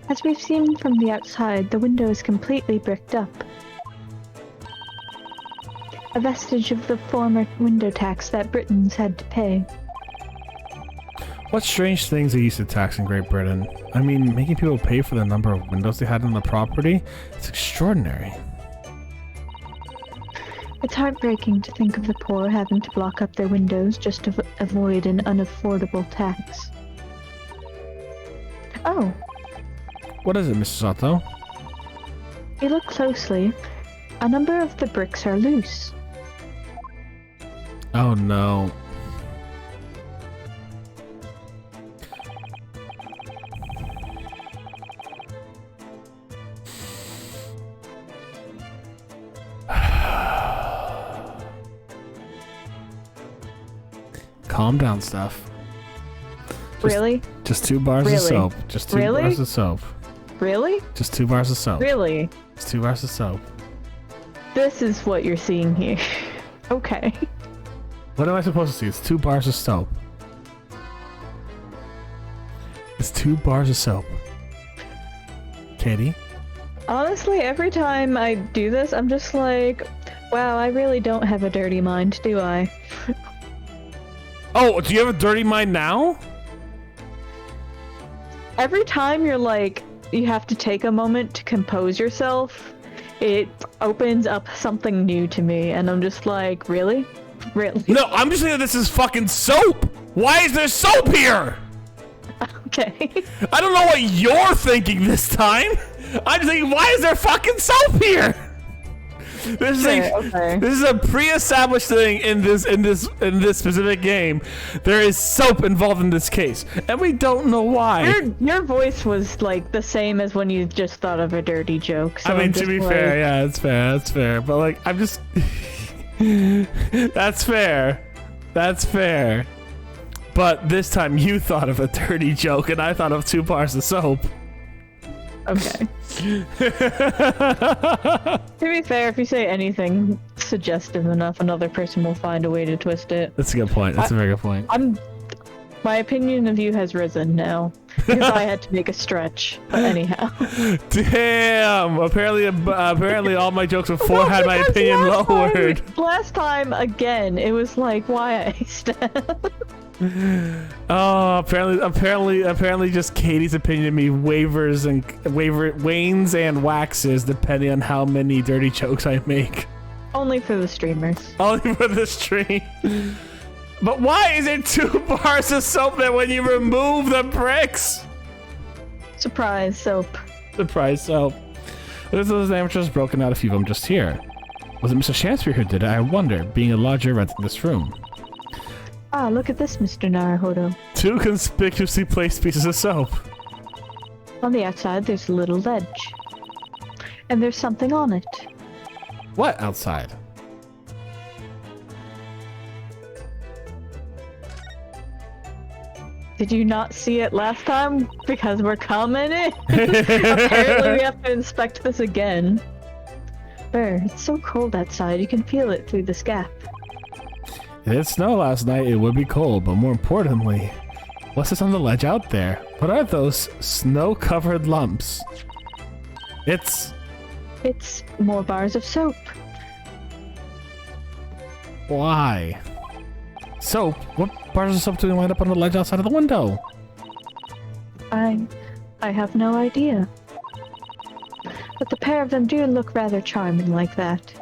As we've seen from the outside, the window is completely bricked up. A vestige of the former window tax that Britons had to pay. What strange things they used to tax in Great Britain. I mean, making people pay for the number of windows they had on the property? It's extraordinary. It's heartbreaking to think of the poor having to block up their windows just to avoid an unaffordable tax. Oh. What is it, Mrs. Otto? If you look closely, a number of the bricks are loose. Oh no. Calm down, Steph. Really? Just 2 bars of soap. Just 2 bars of soap. Really? Just 2 bars of soap. Really? Just 2 bars of soap. This is what you're seeing here. Okay. What am I supposed to see? It's 2 bars of soap. It's 2 bars of soap. Katie? Honestly, every time I do this, I'm just like, wow, I really don't have a dirty mind, do I? Oh, do you have a dirty mind now? Every time you're like, you have to take a moment to compose yourself, it opens up something new to me, and I'm just like, really? Really? No, I'm just saying this is fucking soap! Why is there soap here? Okay. I don't know what you're thinking this time. I'm just thinking, why is there fucking soap here? This is this is a pre-established thing in this specific game. There is soap involved in this case, and we don't know why. Your voice was like the same as when you just thought of a dirty joke. So I mean, to be fair, yeah, that's fair. But like, I'm just that's fair. But this time you thought of a dirty joke, and I thought of 2 bars of soap. Okay. To be fair, if you say anything suggestive enough, another person will find a way to twist it. That's a good point. That's a very good point. My opinion of you has risen now because I had to make a stretch. But anyhow. Damn. Apparently, all my jokes before had my opinion lowered. Last time, again, it was like, why I step. Oh, apparently, just Katie's opinion of me wanes and waxes depending on how many dirty jokes I make. Only for the streamers. Only for the stream. But why is it 2 bars of soap that when you remove the bricks? Surprise soap. Surprise soap. There's those amateurs broken out, a few of them just here. Was it Mr. Shakespeare who did it? I wonder, being a lodger renting this room. Ah, look at this, Mr. Naruhodo. 2 conspicuously placed pieces of soap. On the outside, there's a little ledge. And there's something on it. What outside? Did you not see it last time? Because we're commenting? Apparently we have to inspect this again. It's so cold outside, you can feel it through this gap. It did snow last night, it would be cold, but more importantly, what's this on the ledge out there? What are those snow-covered lumps? It's more bars of soap. Why? Soap? What bars of soap do we wind up on the ledge outside of the window? I have no idea. But the pair of them do look rather charming like that.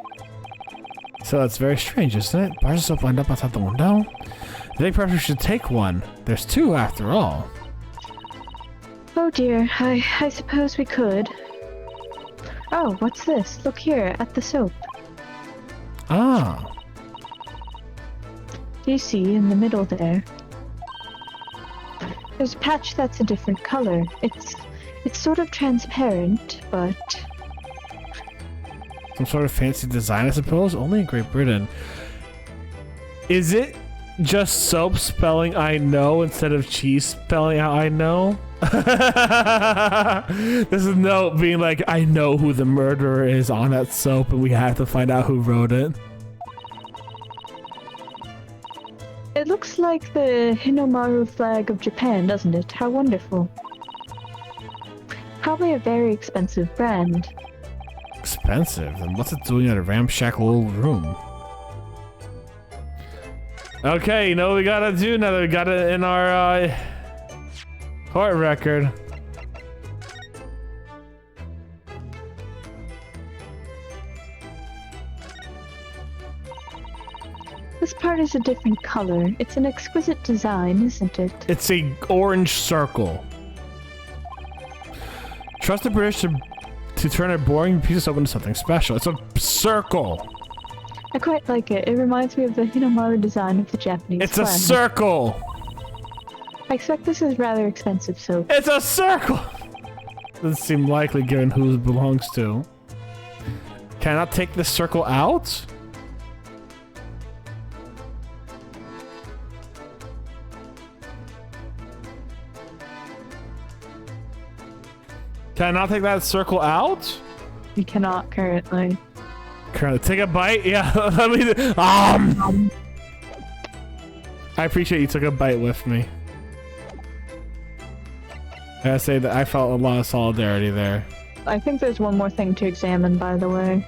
So that's very strange, isn't it? Bars of soap lined up outside the window? I think perhaps we should take one. There's 2 after all. Oh dear, I suppose we could. Oh, what's this? Look here, at the soap. Ah. Do you see in the middle there? There's a patch that's a different color. It's sort of transparent, but... Some sort of fancy design, I suppose? Only in Great Britain. Is it just soap spelling I know instead of cheese spelling out I know? This is note being like, I know who the murderer is on that soap and we have to find out who wrote it. It looks like the Hinomaru flag of Japan, doesn't it? How wonderful. Probably a very expensive brand. Expensive? Then what's it doing in a ramshackle old room? Okay, you know what we gotta do now that we got it in our court record. This part is a different color. It's an exquisite design, isn't it? It's a orange circle. Trust the British to turn a boring piece of soap into something special. It's a circle. I quite like it. It reminds me of the Hinomaru design of the Japanese It's flag. a circle. I expect this is rather expensive soap. It's a circle. Doesn't seem likely given who it belongs to. Can I not take this circle out? Can I not take that circle out? You cannot currently. Currently, take a bite. Yeah, let me. I appreciate you took a bite with me. I gotta say that I felt a lot of solidarity there. I think there's one more thing to examine, by the way.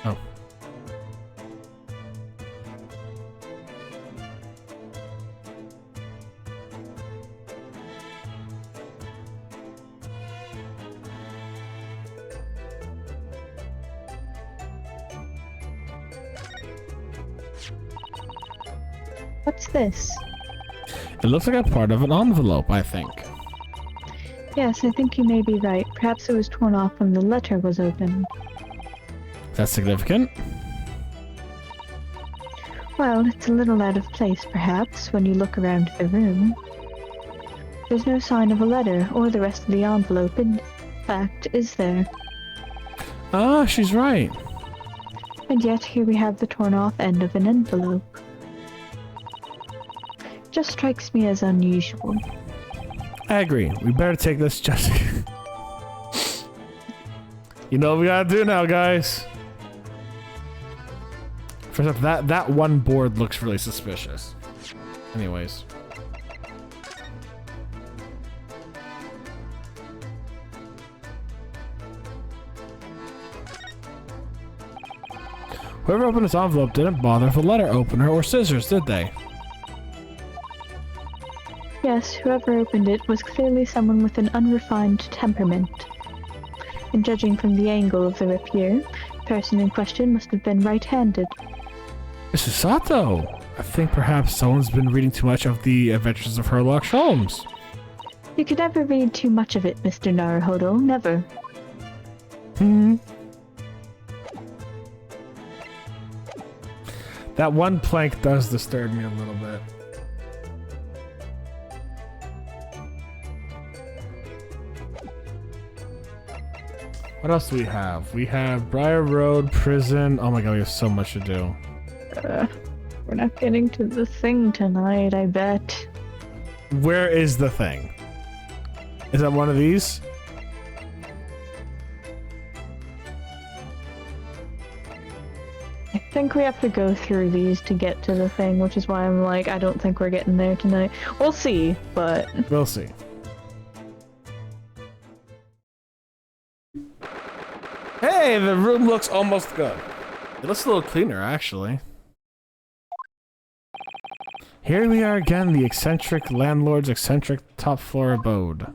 Oh. What's this? It looks like a part of an envelope, I think. Yes, I think you may be right. Perhaps it was torn off when the letter was opened. That's significant. Well, it's a little out of place, perhaps, when you look around the room. There's no sign of a letter or the rest of the envelope, in fact, is there? Ah, she's right. And yet here we have the torn off end of an envelope. Just strikes me as unusual. I agree. We better take this, Jesse. You know what we gotta do now, guys. First off, that one board looks really suspicious. Anyways. Whoever opened this envelope didn't bother with a letter opener or scissors, did they? Yes, whoever opened it was clearly someone with an unrefined temperament. And judging from the angle of the rapier, the person in question must have been right-handed. Mrs. Sato! I think perhaps someone's been reading too much of the Adventures of Sherlock Holmes. You could never read too much of it, Mr. Naruhodo, never. That one plank does disturb me a little bit. What else do we have? We have Briar Road, Prison. Oh my god, we have so much to do. We're not getting to the thing tonight, I bet. Where is the thing? Is that one of these? I think we have to go through these to get to the thing, which is why I'm like, I don't think we're getting there tonight. We'll see, but... We'll see. Hey, the room looks almost good. It looks a little cleaner, actually. Here we are again, the eccentric landlord's eccentric top floor abode.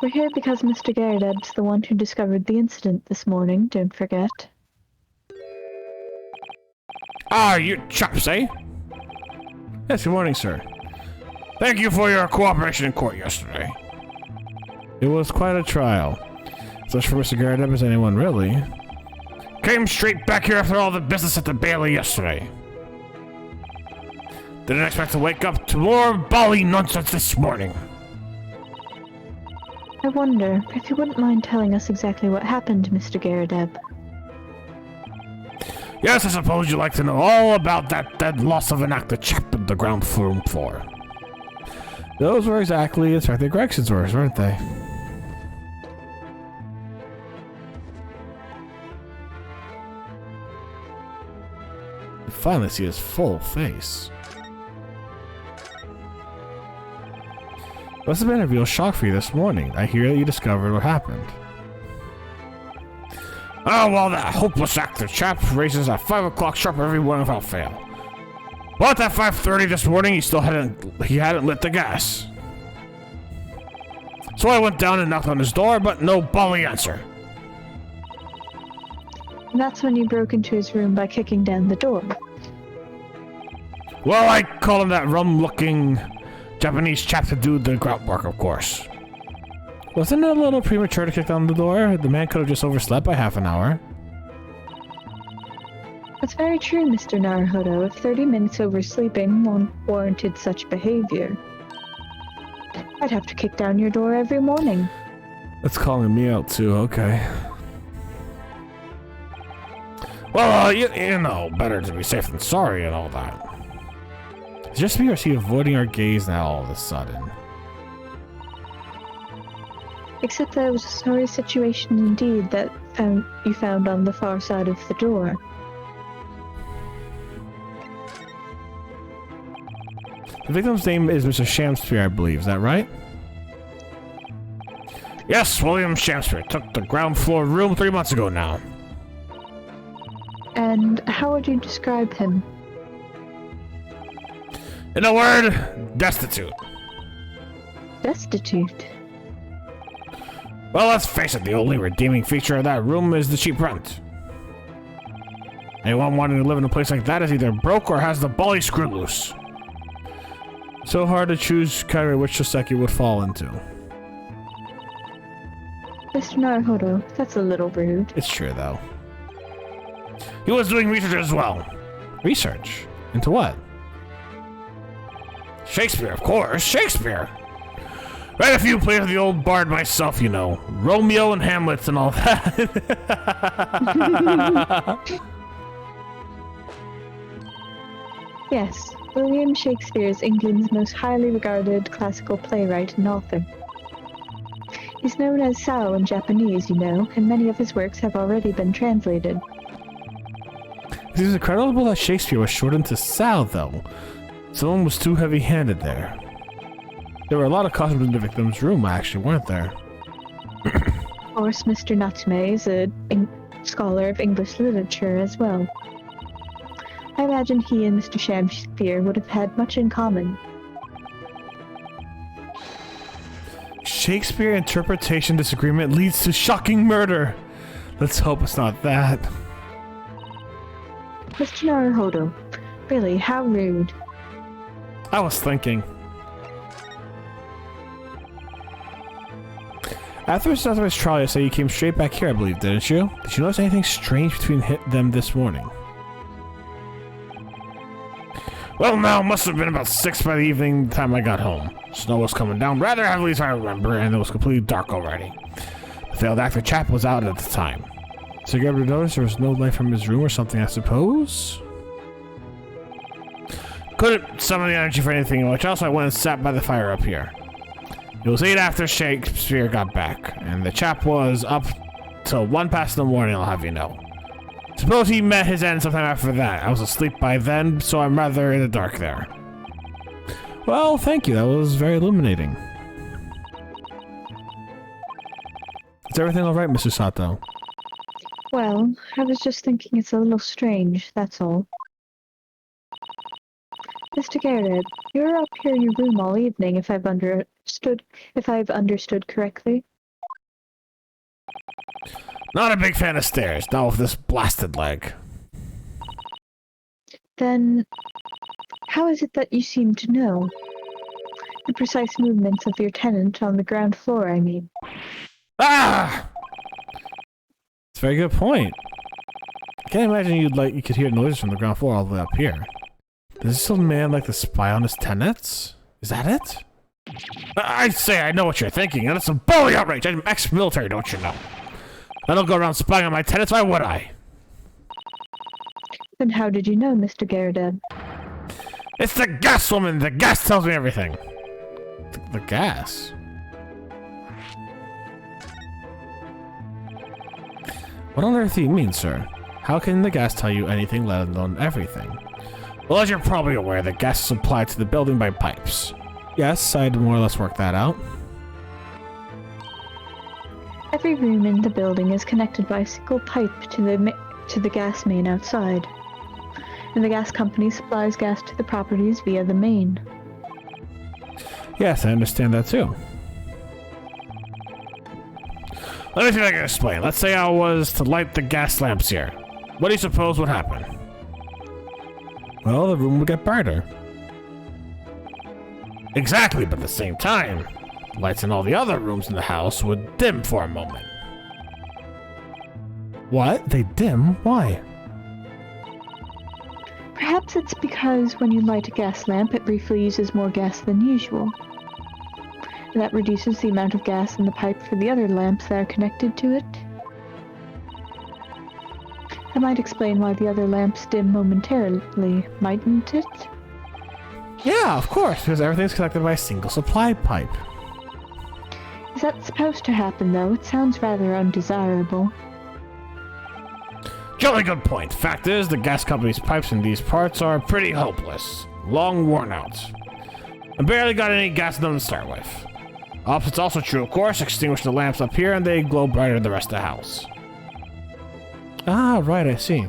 We're here because Mr. Garredeb's the one who discovered the incident this morning, don't forget. Ah, you chaps, eh? Yes, good morning, sir. Thank you for your cooperation in court yesterday. It was quite a trial. Such for Mr. Garredeb as anyone, really. Came straight back here after all the business at the Bailey yesterday. Didn't expect to wake up to more bally nonsense this morning. I wonder if you wouldn't mind telling us exactly what happened, Mr. Garadeb. Yes, I suppose you'd like to know all about that dead loss of an actor chap in the ground floor. Those were exactly Inspector Gregson's words, weren't they? You finally see his full face. Must have been a real shock for you this morning. I hear that you discovered what happened. Oh, well, that hopeless actor chap races at 5 o'clock sharp every morning without fail. But at 5:30 this morning, he hadn't lit the gas. So I went down and knocked on his door, but no bally answer. And that's when you broke into his room by kicking down the door. Well, I call him that rum-looking Japanese chap to do the groundwork, of course. Wasn't it a little premature to kick down the door? The man could have just overslept by half an hour. That's very true, Mr. Naruhodo. If 30 minutes oversleeping warranted such behavior, I'd have to kick down your door every morning. That's calling me out too, okay. Well, you know, better to be safe than sorry and all that. It's just me or is he avoiding our gaze now all of a sudden? Except that it was a sorry situation indeed that you found on the far side of the door. The victim's name is Mr. Shamspeare, I believe. Is that right? Yes, William Shamspeare took the ground floor room 3 months ago now. And how would you describe him? In a word, destitute. Destitute? Well, let's face it, the only redeeming feature of that room is the cheap rent. Anyone wanting to live in a place like that is either broke or has the bally screw loose. So hard to choose category which Soseki would fall into. Mr. Naruhodo, that's a little rude. It's true, though. He was doing research as well. Research? Into what? Shakespeare, of course. Shakespeare! Read a few plays of the old bard myself, you know. Romeo and Hamlet and all that. Yes, William Shakespeare is England's most highly regarded classical playwright and author. He's known as Sao in Japanese, you know, and many of his works have already been translated. It is incredible that Shakespeare was shortened to Sal, though. Someone was too heavy-handed there. There were a lot of costumes in the victim's room, actually, weren't there? Of course, Mr. Natsume is a scholar of English literature as well. I imagine he and Mr. Shakespeare would have had much in common. Shakespeare interpretation disagreement leads to shocking murder. Let's hope it's not that. Mr. Naruhodo, really, how rude. I was thinking. After the Southwest trial, you said you came straight back here, I believe, didn't you? Did you notice anything strange between them this morning? Well, now, must have been about 6 by the evening time I got home. Snow was coming down rather heavily as I remember, and it was completely dark already. The failed actor chap was out at the time. So you ever notice there was no light from his room or something, I suppose? Couldn't summon the energy for anything much else, so I went and sat by the fire up here. It was 8 after Shakespeare got back, and the chap was up till 1 past in the morning, I'll have you know. Suppose he met his end sometime after that. I was asleep by then, so I'm rather in the dark there. Well, thank you. That was very illuminating. Is everything alright, Mr. Sato? Well, I was just thinking it's a little strange, that's all. Mr. Garrett, you were up here in your room all evening, if I've understood correctly. Not a big fan of stairs, not with this blasted leg. Then, how is it that you seem to know? The precise movements of your tenant on the ground floor, I mean. Ah! That's a very good point. I can't imagine you could hear noises from the ground floor all the way up here. Does this old man like to spy on his tenants? Is that it? I say I know what you're thinking, and it's a bully outrage. I'm ex-military, don't you know? I don't go around spying on my tenants, why would I? Then how did you know, Mr. Garrideb? It's the gas woman! The gas tells me everything! The gas? What on earth do you mean, sir? How can the gas tell you anything, let alone everything? Well, as you're probably aware, the gas is supplied to the building by pipes. Yes, I'd more or less work that out. Every room in the building is connected by a single pipe to the gas main outside, and the gas company supplies gas to the properties via the main. Yes, I understand that too. Let me see if I can explain. Let's say I was to light the gas lamps here. What do you suppose would happen? Well, the room would get brighter. Exactly, but at the same time, lights in all the other rooms in the house would dim for a moment. What? They dim? Why? Perhaps it's because when you light a gas lamp, it briefly uses more gas than usual. And that reduces the amount of gas in the pipe for the other lamps that are connected to it. That might explain why the other lamps dim momentarily, mightn't it? Yeah, of course, because everything's connected by a single supply pipe. Is that supposed to happen, though? It sounds rather undesirable. Jolly good point. Fact is, the gas company's pipes in these parts are pretty hopeless. Long worn out. I barely got any gas in them to start with. Opposite's also true, of course. Extinguish the lamps up here and they glow brighter than the rest of the house. Ah, right, I see.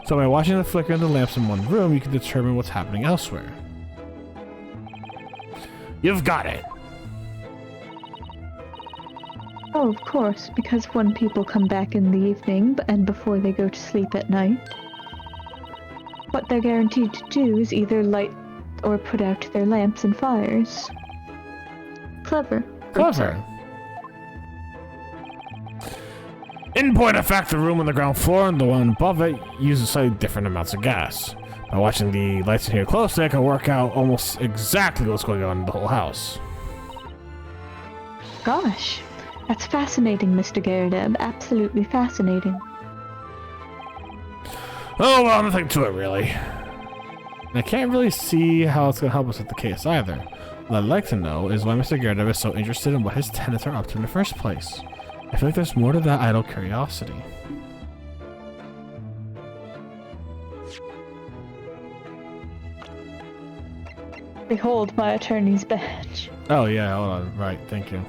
So by watching the flicker of the lamps in one room, you can determine what's happening elsewhere. You've got it. Oh, of course, because when people come back in the evening and before they go to sleep at night, what they're guaranteed to do is either light or put out their lamps and fires. Clever. Clever. In point of fact, the room on the ground floor and the one above it uses slightly different amounts of gas. By watching the lights in here closely, I can work out almost exactly what's going on in the whole house. Gosh, that's fascinating, Mr. Garrideb. Absolutely fascinating. Oh, well, nothing to it, really. And I can't really see how it's going to help us with the case either. What I'd like to know is why Mr. Garrideb is so interested in what his tenants are up to in the first place. I feel like there's more to that idle curiosity. Behold my attorney's badge. Oh, yeah, hold on. Right, thank you.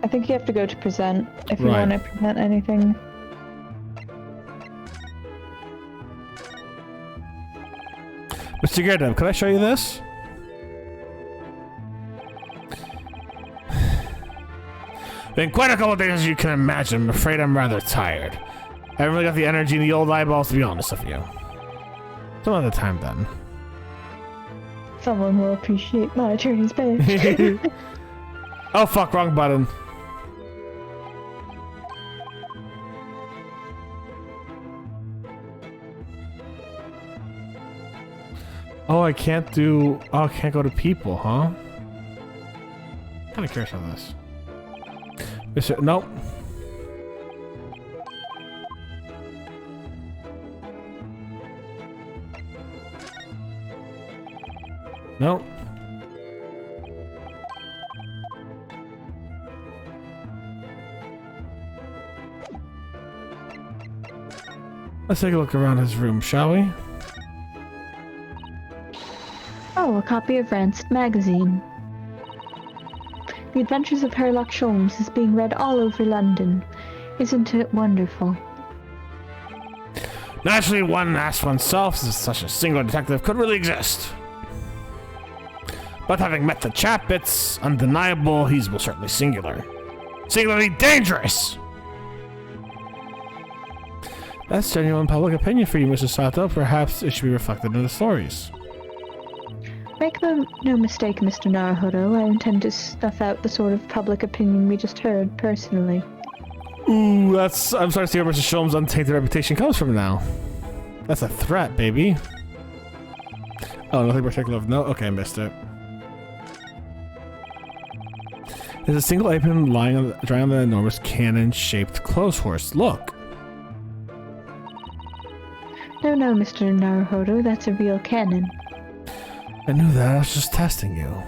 I think you have to go to present if you Right. want to present anything. Mr. Garrideb, can I show you this? Been quite a couple of days, as you can imagine. I'm afraid I'm rather tired. I haven't really got the energy in the old eyeballs, to be honest with you. Some other time, then. Someone will appreciate my attorney's badge. Oh, fuck, wrong button. Oh, I can't do... Oh, I can't go to people, huh? Kinda curious on this. Mr. Nope. Nope. Let's take a look around his room, shall we? Oh, a copy of Rancid magazine. The Adventures of Sherlock Holmes is being read all over London. Isn't it wonderful? Naturally, one asks oneself if such a single detective could really exist. But having met the chap, it's undeniable he's most certainly singular. Singularly dangerous! That's genuine public opinion for you, Mr. Sato. Perhaps it should be reflected in the stories. Make no mistake, Mr. Naruhodo, I intend to snuff out the sort of public opinion we just heard, personally. Ooh, I'm starting to see where Mr. Sholmes' untainted reputation comes from now. That's a threat, baby. Oh, nothing particular of note? Okay, I missed it. There's a single apron lying on drying on the enormous cannon-shaped clothes horse. Look. No, Mr. Naruhodo, that's a real cannon. I knew that. I was just testing you.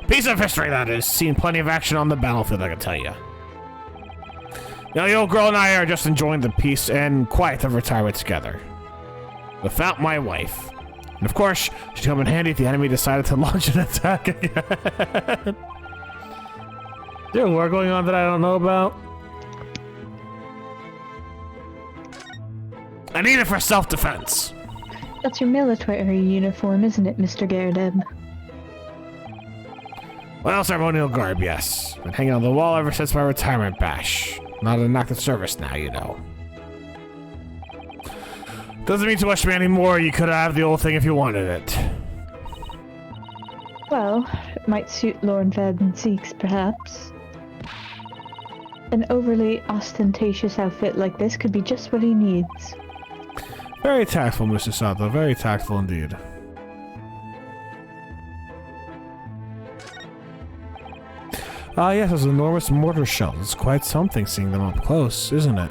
Piece of history, that is. Seen plenty of action on the battlefield, I can tell you. Now, the old girl and I are just enjoying the peace and quiet of retirement together. Without my wife. And of course, she'd come in handy if the enemy decided to launch an attack again. Is there a war going on that I don't know about? I need it for self-defense. That's your military uniform, isn't it, Mr. Garadeb? Well, ceremonial garb, yes. Been hanging on the wall ever since my retirement bash. Not an active service now, you know. Doesn't mean too much to me anymore. You could have the old thing if you wanted it. Well, it might suit Lord Van Seeks, perhaps. An overly ostentatious outfit like this could be just what he needs. Very tactful, Mr. Sato. Very tactful indeed. Ah, yes, those enormous mortar shells. It's quite something seeing them up close, isn't it?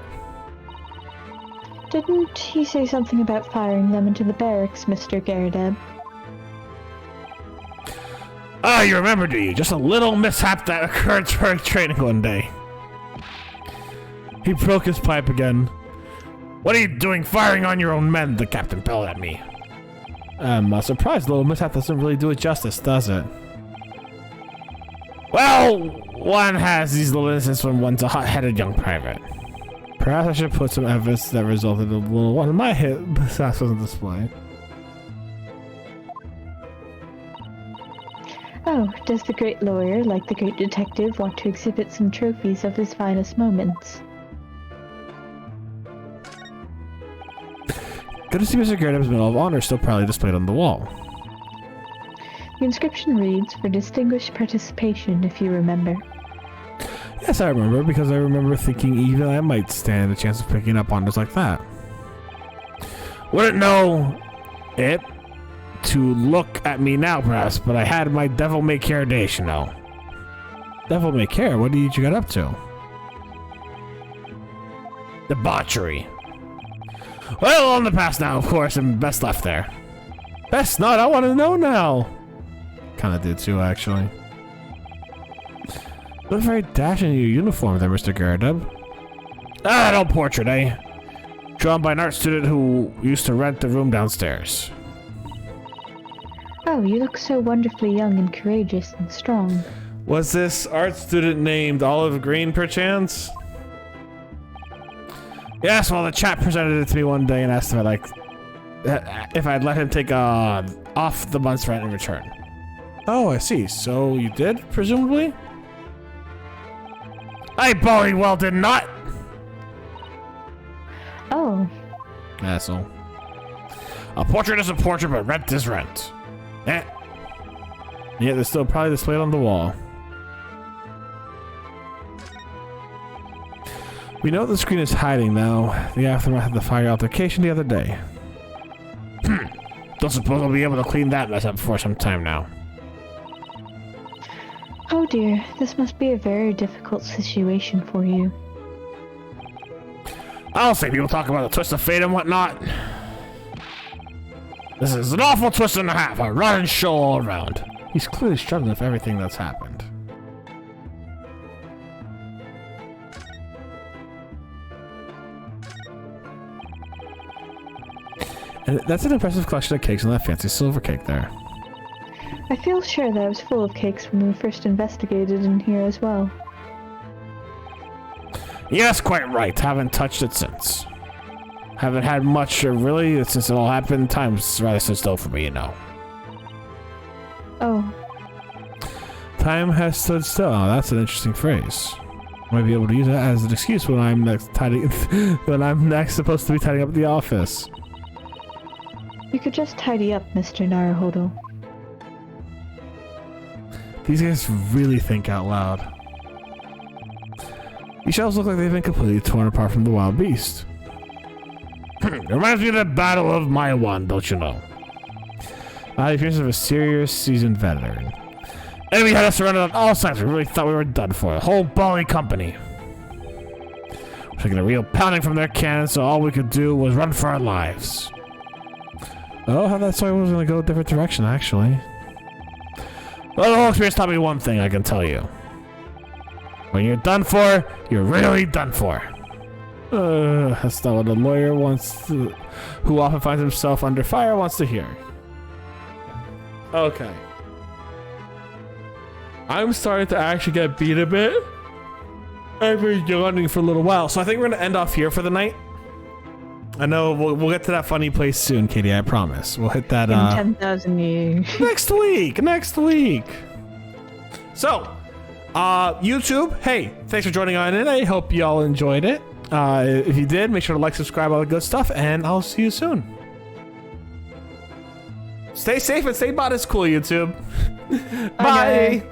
Didn't he say something about firing them into the barracks, Mr. Garadeb? Ah, you remember, do you? Just a little mishap that occurred during training one day. He broke his pipe again. What are you doing firing on your own men? The captain bellowed at me. I'm surprised the little mishap doesn't really do it justice, does it? Well, one has these little incidents when one's a hot-headed young private. Perhaps I should put some evidence that resulted in a little one of my mishaps on display. Oh, does the great lawyer, like the great detective, want to exhibit some trophies of his finest moments? Good to see Mr. Garadeb's Medal of Honor still proudly displayed on the wall. The inscription reads, "For distinguished participation," if you remember. Yes, I remember, because I remember thinking even I might stand a chance of picking up honors like that. Wouldn't know it to look at me now, perhaps, but I had my devil-may-care days, you know. Devil-may-care? What did you get up to? Debauchery. Well, on the past now, of course, and best left there. Best not, I want to know now. Kinda did too, actually. Look very dashing in your uniform there, Mr. Garadeb. Ah, that old portrait, eh? Drawn by an art student who used to rent the room downstairs. Oh, you look so wonderfully young and courageous and strong. Was this art student named Olive Green, perchance? Yes, well, the chap presented it to me one day and asked if I'd let him take off the month's rent in return. Oh, I see. So you did, presumably? I bloody well did not! Oh. Asshole. A portrait is a portrait, but rent is rent. Eh. Yeah, they're still probably displayed on the wall. We know the screen is hiding now. The aftermath of the fire altercation the other day. Don't suppose I'll be able to clean that mess up for some time now. Oh dear, this must be a very difficult situation for you. I'll say people talk about the twist of fate and whatnot. This is an awful twist and a half, a rotten show all around. He's clearly struggling with everything that's happened. And that's an impressive collection of cakes on that fancy silver cake there. I feel sure that I was full of cakes when we first investigated in here as well. Yes, quite right. Haven't touched it since. Haven't had much, really, since it all happened. Time's rather stood still for me, you know. Oh. Time has stood still. Oh, that's an interesting phrase. Might be able to use that as an excuse when I'm next supposed to be tidying up the office. You could just tidy up, Mr. Naruhodo. These guys really think out loud. These shells look like they've been completely torn apart from the wild beast. It reminds me of the Battle of Maiwan, don't you know? The appearance of a serious, seasoned veteran. Enemy had us surrounded on all sides. We really thought we were done for. The whole Bali company. We're taking a real pounding from their cannons, so all we could do was run for our lives. Oh, how that story was going to go a different direction, actually. Well, the whole experience taught me one thing, I can tell you. When you're done for, you're really done for. That's not what a lawyer who often finds himself under fire wants to hear. Okay. I'm starting to actually get beat a bit. I've been yawning for a little while, so I think we're gonna end off here for the night. I know we'll get to that funny place soon, Katie. I promise. We'll hit that. In 10,000 years. Next week. Next week. So, YouTube. Hey, thanks for joining on in. I hope y'all enjoyed it. If you did, make sure to like, subscribe, all the good stuff, and I'll see you soon. Stay safe and stay Botanist Cool, YouTube. Bye.